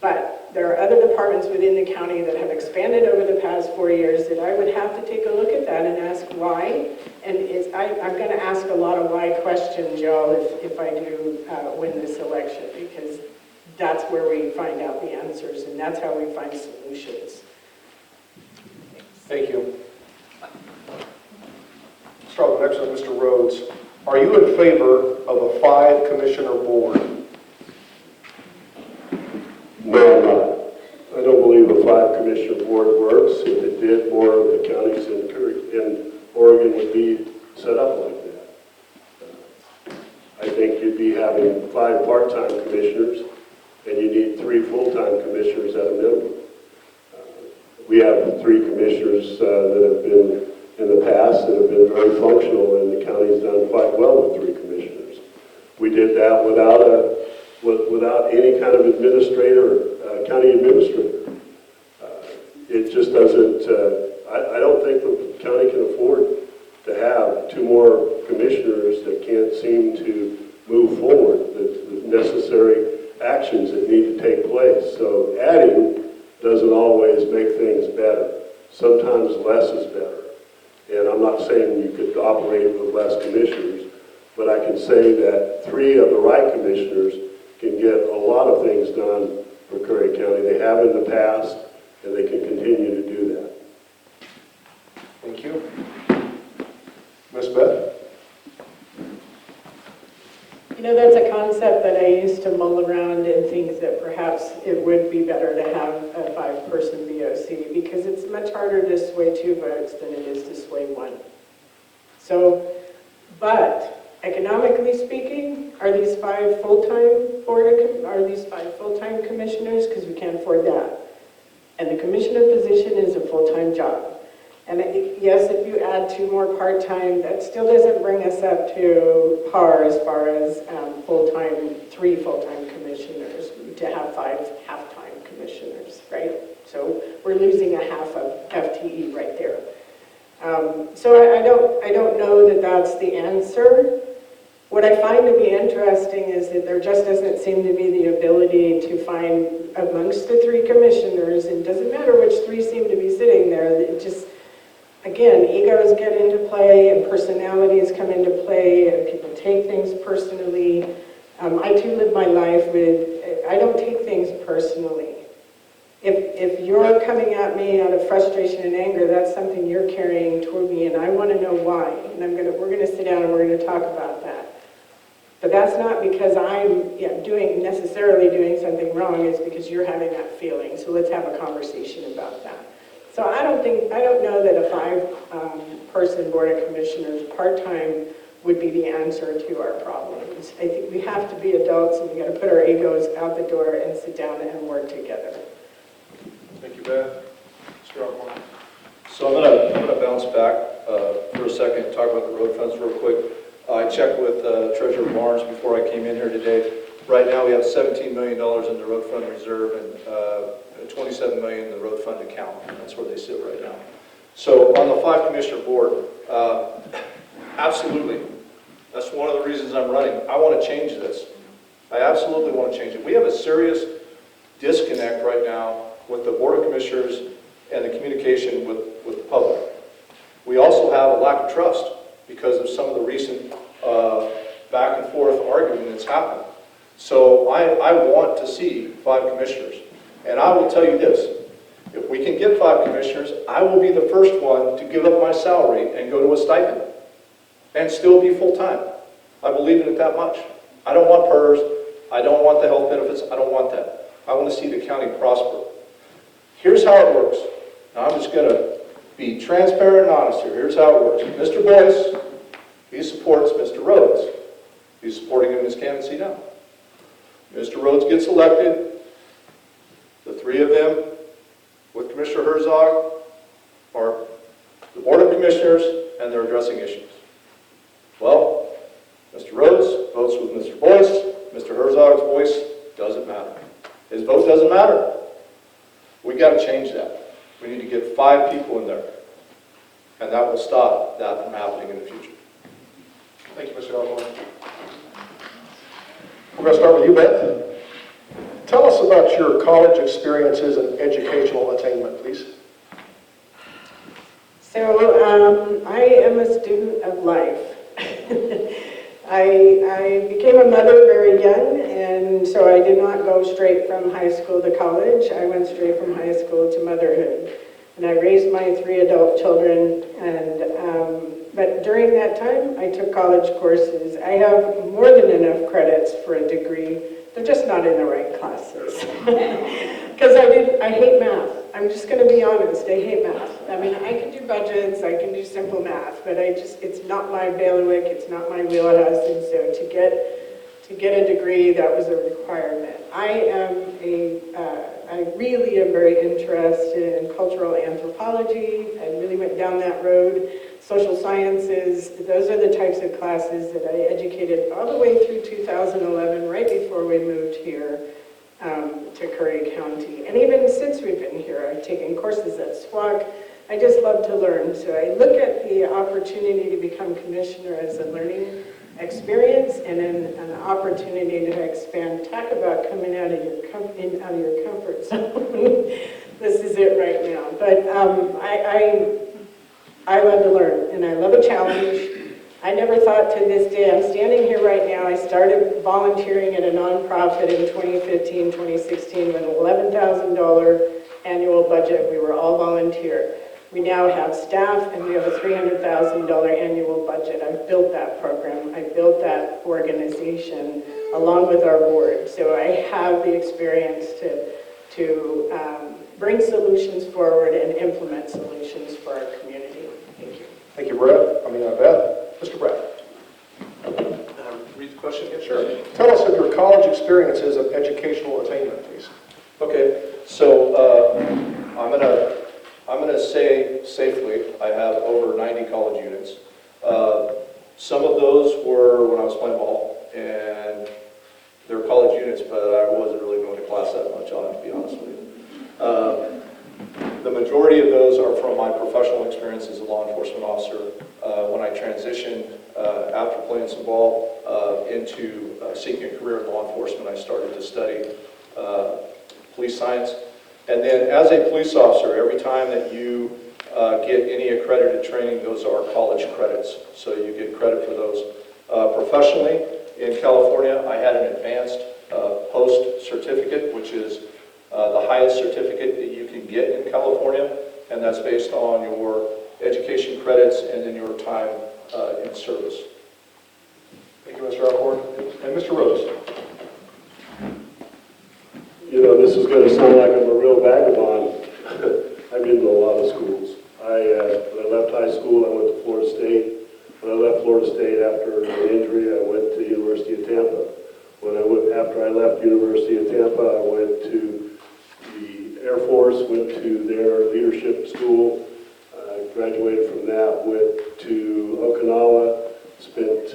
But there are other departments within the county that have expanded over the past 4 years that I would have to take a look at that and ask why. And I'm going to ask a lot of why questions, y'all, if I do win this election, because that's where we find out the answers, and that's how we find solutions. Thank you. Start with next one, Mr. Rhodes. Are you in favor of a 5-commissioner board? No, I'm not. I don't believe a 5-commissioner board works. If it did, more of the counties in Oregon would be set up like that. I think you'd be having 5 part-time commissioners, and you need 3 full-time commissioners at a minimum. We have 3 commissioners that have been in the past that have been very functional, and the county's done quite well with 3 commissioners. We did that without any kind of administrator, county administrator. It just doesn't, I don't think the county can afford to have 2 more commissioners that can't seem to move forward, the necessary actions that need to take place. So adding doesn't always make things better. Sometimes less is better. And I'm not saying you could operate with less commissioners, but I can say that 3 of the right commissioners can get a lot of things done for Curry County. They have in the past, and they can continue to do that. Thank you. Ms. Beth? You know, that's a concept that I used to mull around and think that perhaps it would be better to have a 5-person VOC, because it's much harder to sway 2 votes than it is to sway 1. So, but economically speaking, are these 5 full-time commissioners? Because we can't afford that. And the commissioner position is a full-time job. And yes, if you add 2 more part-time, that still doesn't bring us up to par as far as 3 full-time commissioners, to have 5 half-time commissioners, right? So we're losing a half of FTE right there. So I don't know that that's the answer. What I find to be interesting is that there just doesn't seem to be the ability to find amongst the 3 commissioners, and it doesn't matter which 3 seem to be sitting there, it just, again, egos get into play and personalities come into play and people take things personally. I too live my life with, I don't take things personally. If you're coming at me out of frustration and anger, that's something you're carrying toward me, and I want to know why. And we're going to sit down and we're going to talk about that. But that's not because I'm necessarily doing something wrong, it's because you're having that feeling. So let's have a conversation about that. So I don't know that a 5-person board of commissioners part-time would be the answer to our problems. I think we have to be adults, and we got to put our egos out the door and sit down and work together. Thank you, Beth. Mr. Alcorn. So I'm gonna bounce back for a second and talk about the road funds real quick. I checked with Treasurer Barnes before I came in here today. Right now, we have $17 million in the road fund reserve and $27 million in the road fund account. That's where they sit right now. So on the 5-commissioner board, absolutely, that's one of the reasons I'm running. I want to change this. I absolutely want to change it. We have a serious disconnect right now with the Board of Commissioners and the communication with the public. We also have a lack of trust because of some of the recent back and forth arguing that's happened. So I want to see 5 commissioners. And I will tell you this, if we can get 5 commissioners, I will be the first one to give up my salary and go to a stipend and still be full-time. I believe in it that much. I don't want PERS. I don't want the health benefits. I don't want that. I want to see the county prosper. Here's how it works. Now, I'm just going to be transparent and honest here. Here's how it works. Mr. Boyce, he supports Mr. Rhodes. He's supporting him in his candidacy now. Mr. Rhodes gets elected. The 3 of them, with Commissioner Herzog, are the Board of Commissioners, and they're addressing issues. Well, Mr. Rhodes votes with Mr. Boyce. Mr. Herzog's voice doesn't matter. His vote doesn't matter. We got to change that. We need to get 5 people in there, and that will stop that from happening in the future. Thank you, Mr. Alcorn. We're going to start with you, Beth. Tell us about your college experiences and educational attainment, please. So I am a student of life. I became a mother very young, and so I did not go straight from high school to college. I went straight from high school to motherhood. And I raised my 3 adult children, but during that time, I took college courses. I have more than enough credits for a degree. They're just not in the right classes. Because I hate math. I'm just going to be honest, I hate math. I mean, I can do budgets, I can do simple math, but it's not my bailiwick, it's not my wheelhouse, and so to get a degree, that was a requirement. I really am very interested in cultural anthropology. I really went down that road. Social sciences, those are the types of classes that I educated all the way through 2011, right before we moved here to Curry County. And even since we've been here, I've taken courses at SWAC. I just love to learn. So I look at the opportunity to become commissioner as a learning experience and an opportunity to expand. Talk about coming out of your comfort zone. This is it right now. But I love to learn, and I love a challenge. I never thought to this day, I'm standing here right now, I started volunteering at a nonprofit in 2015, 2016 with an $11,000 annual budget. We were all volunteer. We now have staff, and we have a $300,000 annual budget. I've built that program. I built that organization along with our board. So I have the experience to bring solutions forward and implement solutions for our community. Thank you. Thank you, Beth. Mr. Brad. Read the question again? Sure. Tell us of your college experiences and educational attainment, please. Okay, so I'm gonna say safely, I have over 90 college units. Some of those were when I was playing ball, and they're college units, but I wasn't really going to class that much, I'll have to be honest with you. The majority of those are from my professional experience as a law enforcement officer. When I transitioned after playing some ball into seeking a career in law enforcement, I started to study police science. And then as a police officer, every time that you get any accredited training, those are college credits. So you get credit for those. Professionally, in California, I had an advanced post certificate, which is the highest certificate that you can get in California, and that's based on your education credits and then your time in service. Thank you, Mr. Alcorn. And Mr. Rhodes. You know, this is going to sound like I'm a real vagabond. I've been to a lot of schools. When I left high school, I went to Florida State. When I left Florida State after an injury, I went to the University of Tampa. After I left University of Tampa, I went to the Air Force, went to their leadership school. Graduated from that, went to Okinawa, spent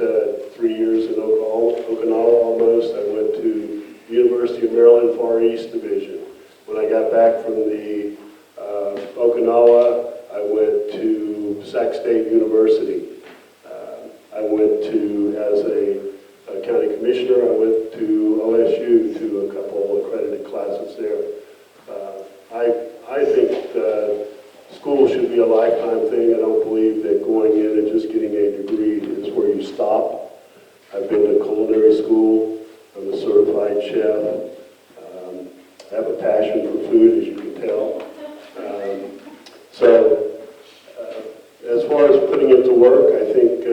3 years in Okinawa almost. I went to University of Maryland Far East Division. When I got back from the Okinawa, I went to Sac State University. I went to, as a county commissioner, I went to OSU to a couple accredited classes there. I think school should be a lifetime thing. I don't believe that going in and just getting a degree is where you stop. I've been to culinary school. I'm a certified chef. I have a passion for food, as you can tell. As far as putting it to work, I think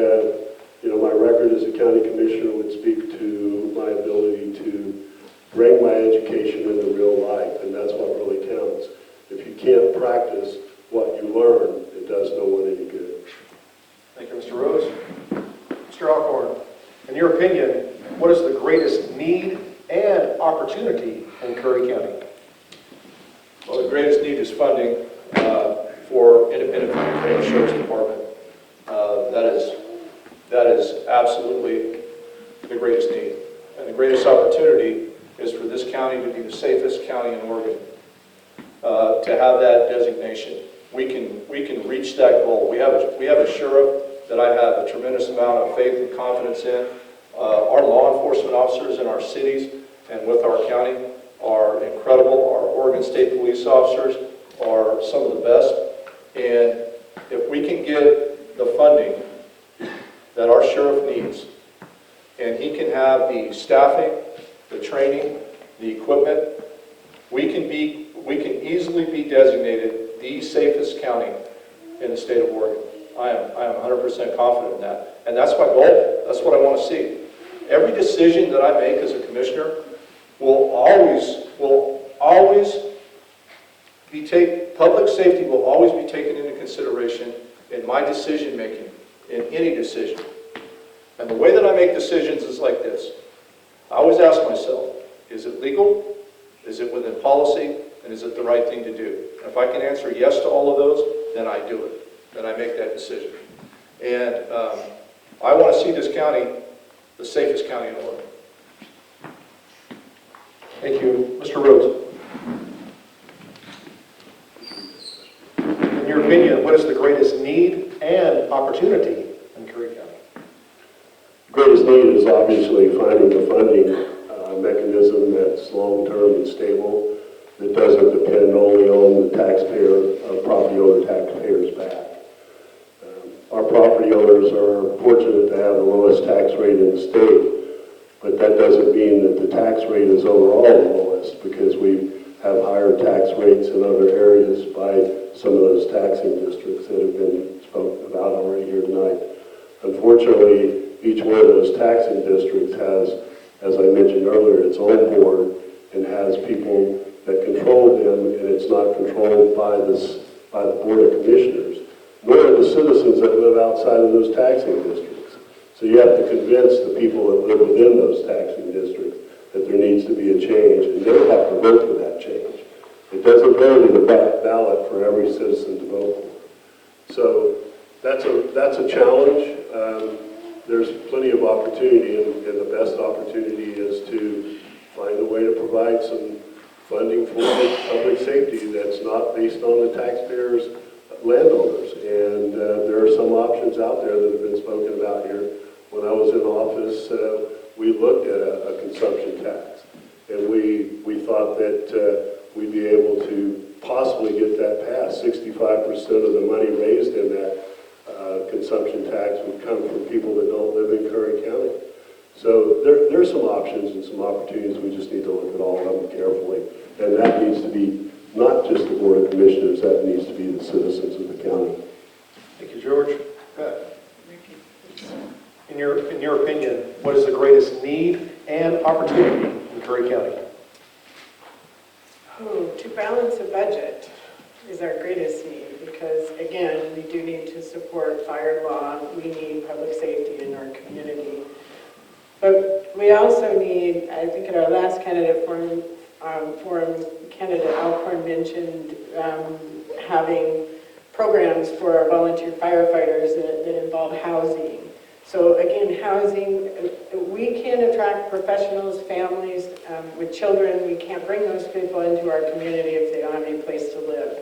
my record as a county commissioner would speak to my ability to bring my education into real life, and that's what really counts. If you can't practice what you learn, it does no one any good. Thank you, Mr. Rose. Mr. Alcorn, in your opinion, what is the greatest need and opportunity in Curry County? Well, the greatest need is funding for independent financial assurance department. That is absolutely the greatest need. And the greatest opportunity is for this county to be the safest county in Oregon. To have that designation, we can reach that goal. We have a sheriff that I have a tremendous amount of faith and confidence in. Our law enforcement officers in our cities and with our county are incredible. Our Oregon State police officers are some of the best. And if we can get the funding that our sheriff needs, and he can have the staffing, the training, the equipment, we can easily be designated the safest county in the state of Oregon. I am 100% confident in that. And that's my goal. That's what I want to see. Every decision that I make as a commissioner public safety will always be taken into consideration in my decision making, in any decision. And the way that I make decisions is like this. I always ask myself, is it legal? Is it within policy? And is it the right thing to do? And if I can answer yes to all of those, then I do it. Then I make that decision. And I want to see this county the safest county in the world. Thank you. Mr. Rhodes. In your opinion, what is the greatest need and opportunity in Curry County? Greatest need is obviously finding the funding mechanism that's long-term and stable, that doesn't depend only on the taxpayer, property owner taxpayers back. Our property owners are fortunate to have the lowest tax rate in the state, but that doesn't mean that the tax rate is overall the lowest, because we have higher tax rates in other areas by some of those taxing districts that have been spoken about already here tonight. Unfortunately, each one of those taxing districts has, as I mentioned earlier, its own board and has people that control them, and it's not controlled by the Board of Commissioners, nor are the citizens that live outside of those taxing districts. So you have to convince the people that live within those taxing districts that there needs to be a change, and they have to vote for that change. It doesn't go to the ballot for every citizen to vote for. So that's a challenge. There's plenty of opportunity, and the best opportunity is to find a way to provide some funding for public safety that's not based on the taxpayers' landowners. And there are some options out there that have been spoken about here. When I was in office, we looked at a consumption tax, and we thought that we'd be able to possibly get that passed. 65% of the money raised in that consumption tax would come from people that don't live in Curry County. So there's some options and some opportunities. We just need to look at all of them carefully. And that needs to be not just the Board of Commissioners, that needs to be the citizens of the county. Thank you, George. In your opinion, what is the greatest need and opportunity in Curry County? To balance a budget is our greatest need, because again, we do need to support fire law, we need public safety in our community. But we also need, I think at our last candidate forum, forum candidate Alcorn mentioned having programs for our volunteer firefighters that involve housing. So again, housing, we can attract professionals, families with children. We can't bring those people into our community if they don't have any place to live.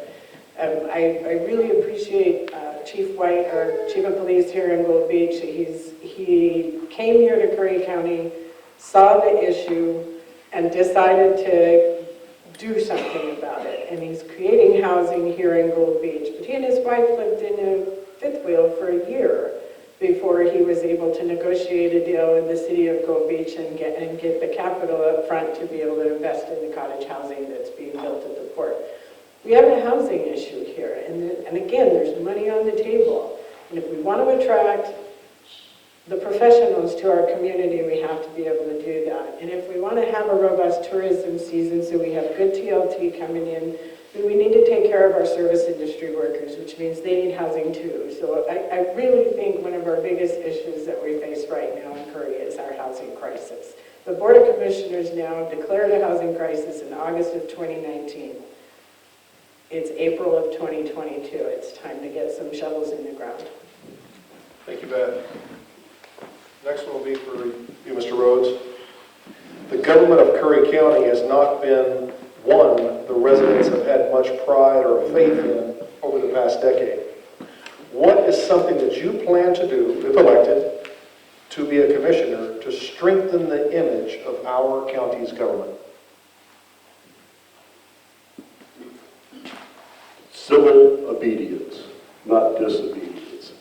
I really appreciate Chief White, our Chief of Police here in Gold Beach. He came here to Curry County, saw the issue, and decided to do something about it. And he's creating housing here in Gold Beach. But he and his wife lived in a fifth wheel for a year before he was able to negotiate a deal with the city of Gold Beach and get the capital up front to be able to invest in the cottage housing that's being built at the port. We have a housing issue here, and again, there's money on the table. And if we want to attract the professionals to our community, we have to be able to do that. And if we want to have a robust tourism season so we have good TLT coming in, then we need to take care of our service industry workers, which means they need housing too. So I really think one of our biggest issues that we face right now in Curry is our housing crisis. The Board of Commissioners now declared a housing crisis in August of 2019. It's April of 2022. It's time to get some shovels in the ground. Thank you, Beth. Next one will be for you, Mr. Rhodes. The government of Curry County has not been one the residents have had much pride or faith in over the past decade. What is something that you plan to do, if elected, to be a commissioner to strengthen the image of our county's government? Civil obedience, not disobedience.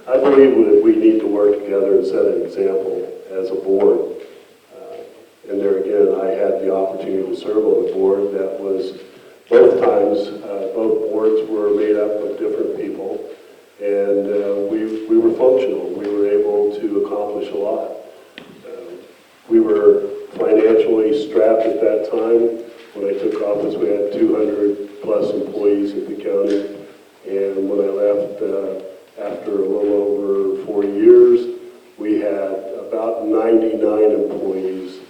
I believe that we need to work together and set an example as a board. And there again, I had the opportunity to serve on a board that was, both times, both boards were made up of different people, and we were functional. We were able to accomplish a lot. We were financially strapped at that time. When I took office, we had 200 plus employees at the county, and when I left after a little over 4 years, we had about 99 employees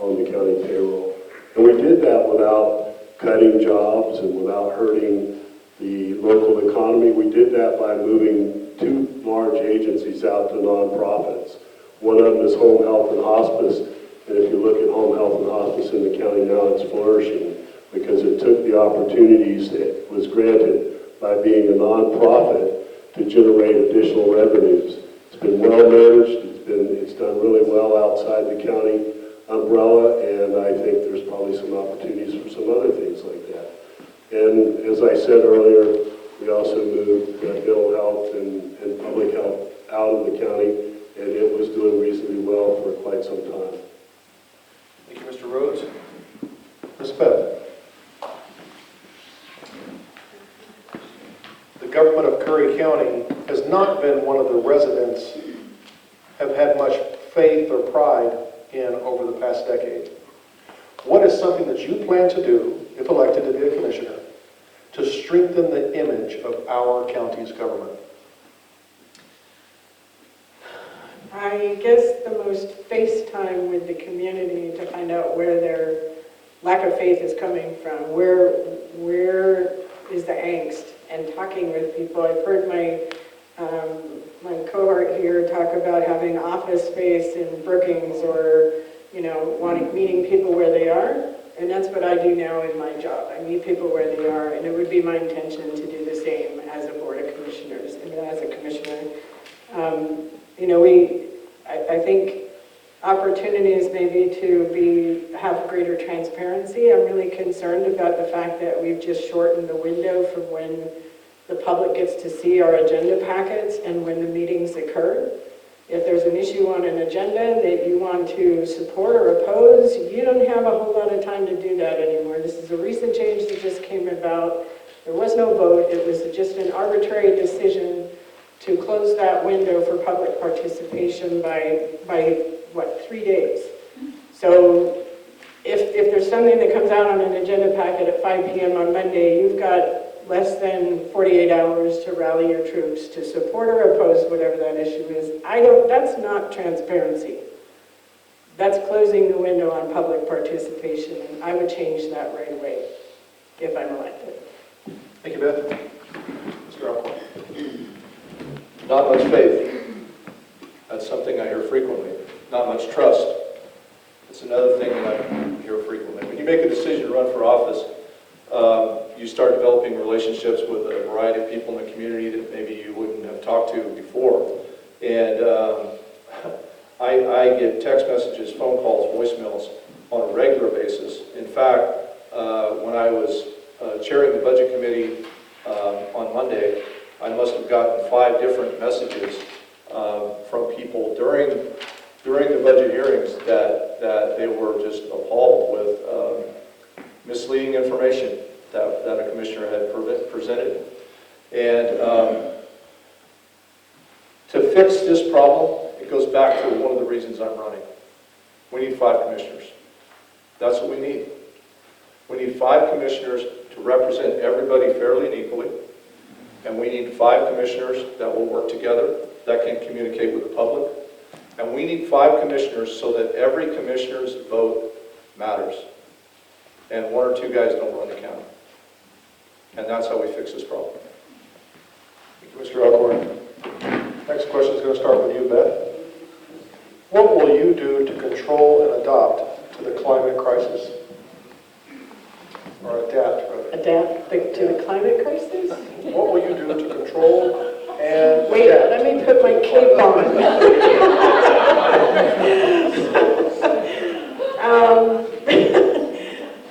on the county payroll. And we did that without cutting jobs and without hurting the local economy. We did that by moving 2 large agencies out to nonprofits. One of them is Home Health and Hospice, and if you look at Home Health and Hospice in the county now, it's flourishing because it took the opportunities that was granted by being a nonprofit to generate additional revenues. It's been well managed. It's done really well outside the county umbrella, and I think there's probably some opportunities for some other things like that. And as I said earlier, we also moved mental health and public health out of the county, and it was doing reasonably well for quite some time. Thank you, Mr. Rhodes. Ms. Beth. The government of Curry County has not been one of the residents have had much faith or pride in over the past decade. What is something that you plan to do, if elected to be a commissioner, to strengthen the image of our county's government? I guess the most face time with the community to find out where their lack of faith is coming from, where is the angst, and talking with people. I've heard my cohort here talk about having office space in Brookings, or meeting people where they are, and that's what I do now in my job. I meet people where they are, and it would be my intention to do the same as a board of commissioners and as a commissioner. I think opportunities maybe to have greater transparency. I'm really concerned about the fact that we've just shortened the window from when the public gets to see our agenda packets and when the meetings occur. If there's an issue on an agenda that you want to support or oppose, you don't have a whole lot of time to do that anymore. This is a recent change that just came about. There was no vote. It was just an arbitrary decision to close that window for public participation by 3 days. So if there's something that comes out on an agenda packet at 5 p.m. on Monday, you've got less than 48 hours to rally your troops to support or oppose whatever that issue is. That's not transparency. That's closing the window on public participation, and I would change that right away if I'm elected. Thank you, Beth. Mr. Alcorn. Not much faith. That's something I hear frequently. Not much trust. It's another thing that I hear frequently. When you make a decision to run for office, you start developing relationships with a variety of people in the community that maybe you wouldn't have talked to before. And I get text messages, phone calls, voicemails on a regular basis. In fact, when I was chairing the budget committee on Monday, I must have gotten 5 different messages from people during the budget hearings that they were just appalled with misleading information that a commissioner had presented. And to fix this problem, it goes back to one of the reasons I'm running. We need 5 commissioners. That's what we need. We need 5 commissioners to represent everybody fairly and equally. And we need 5 commissioners that will work together, that can communicate with the public. And we need 5 commissioners so that every commissioner's vote matters. And 1 or 2 guys don't run the county. And that's how we fix this problem. Thank you, Mr. Alcorn. Next question is going to start with you, Beth. What will you do to control and adapt to the climate crisis? Or adapt, rather. Adapt to the climate crisis? What will you do to control and Wait, adapt? let me put my cape on.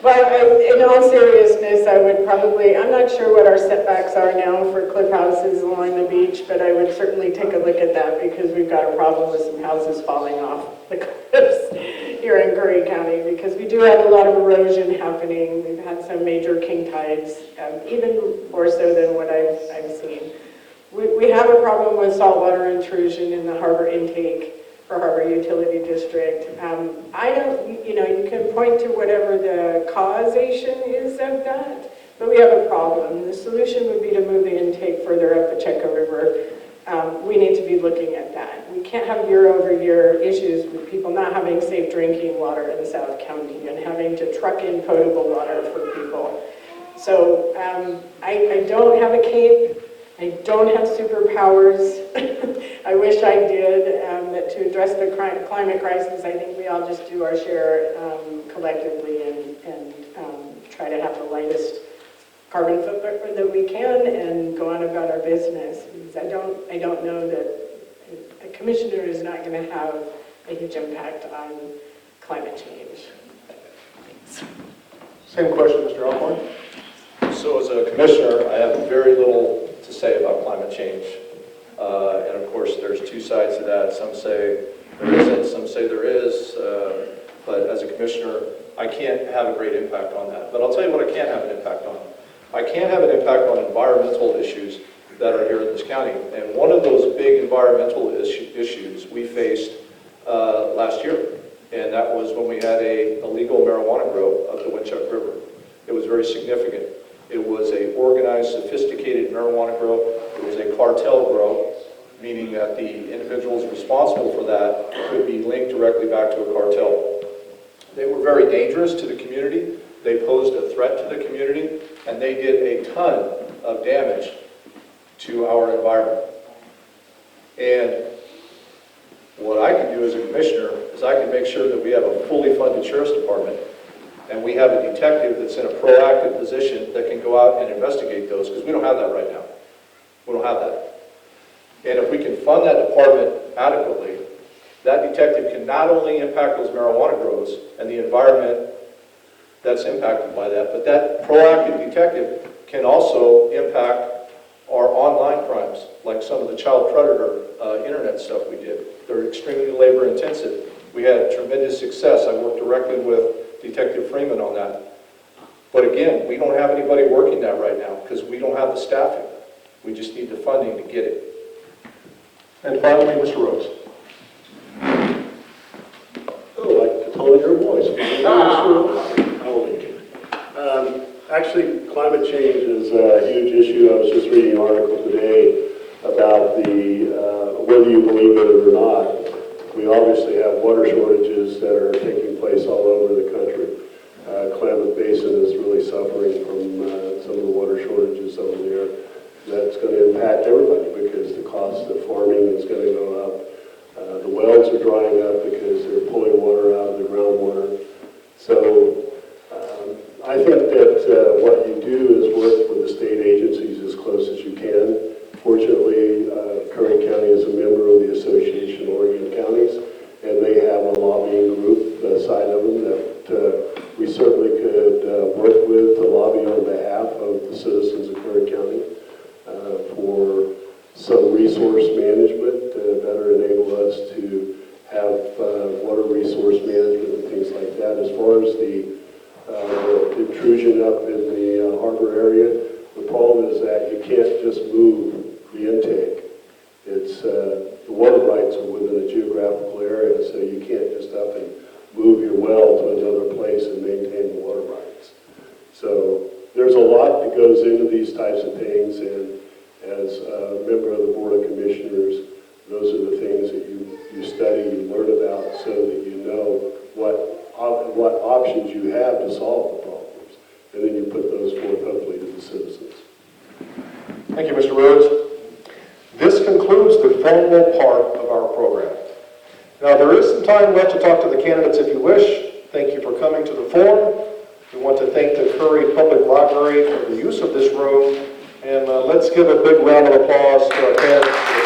But in all seriousness, I would probably, I'm not sure what our setbacks are now for cliff houses along the beach, but I would certainly take a look at that because we've got a problem with some houses falling off the cliffs here in Curry County because we do have a lot of erosion happening. We've had some major king tides, even more so than what I've seen. We have a problem with saltwater intrusion in the harbor intake for Harbor Utility District. I don't, you can point to whatever the causation is of that, but we have a problem. The solution would be to move the intake further up the Checo River. We need to be looking at that. We can't have year-over-year issues with people not having safe drinking water in South County and having to truck in potable water for people. So I don't have a cape. I don't have superpowers. I wish I did. That to address the climate crisis, I think we all just do our share collectively and try to have the lightest carbon footprint that we can and go on about our business. Because I don't know that a commissioner is not going to have a huge impact on climate change. Same question, Mr. Alcorn. So as a commissioner, I have very little to say about climate change. And of course, there's 2 sides to that. Some say there isn't, some say there is. But as a commissioner, I can't have a great impact on that. But I'll tell you what I can have an impact on. I can have an impact on environmental issues that are here in this county. And one of those big environmental issues we faced last year. And that was when we had a illegal marijuana grow up the Winchuck River. It was very significant. It was a organized, sophisticated marijuana grow. It was a cartel grow, meaning that the individuals responsible for that could be linked directly back to a cartel. They were very dangerous to the community. They posed a threat to the community, and they did a ton of damage to our environment. And what I can do as a commissioner is I can make sure that we have a fully funded sheriff's department and we have a detective that's in a proactive position that can go out and investigate those, because we don't have that right now. We don't have that. And if we can fund that department adequately, that detective can not only impact those marijuana grows and the environment that's impacted by that, but that proactive detective can also impact our online crimes, like some of the child predator internet stuff we did. They're extremely labor intensive. We had tremendous success. I worked directly with Detective Freeman on that. But again, we don't have anybody working that right now because we don't have the staffing. We just need the funding to get it. And finally, Mr. Rose. Oh, I can tone your voice. I will make it. Actually, climate change is a huge issue. I was just reading an article today about whether you believe it or not. We obviously have water shortages that are taking place all over the country. Klamath Basin is really suffering from some of the water shortages over there. That's going to impact everybody because the cost of farming is going to go up. The wells are drying up because they're pulling water out of the groundwater. So I think that what you do is work with the state agencies as close as you can. Fortunately, Curry County is a member of the Association of Oregon Counties, and they have a lobbying group side of them that we certainly could work with to lobby on behalf of the citizens of Curry County for some resource management to better enable us to have water resource management and things like that. As far as the intrusion up in the harbor area, the problem is that you can't just move the intake. It's the water rights are within a geographical area, so you can't just up and move your well to another place and maintain the water rights. So there's a lot that goes into these types of things, and as a member of the Board of Commissioners, those are the things that you study, you learn about, so that you know what options you have to solve the problems, and then you put those forth hopefully to the citizens. Thank you, Mr. Rhodes. This concludes the formal part of our program. Now, there is some time left to talk to the candidates if you wish. Thank you for coming to the forum. We want to thank the Curry Public Library for the use of this room, and let's give a big round of applause to our candidates.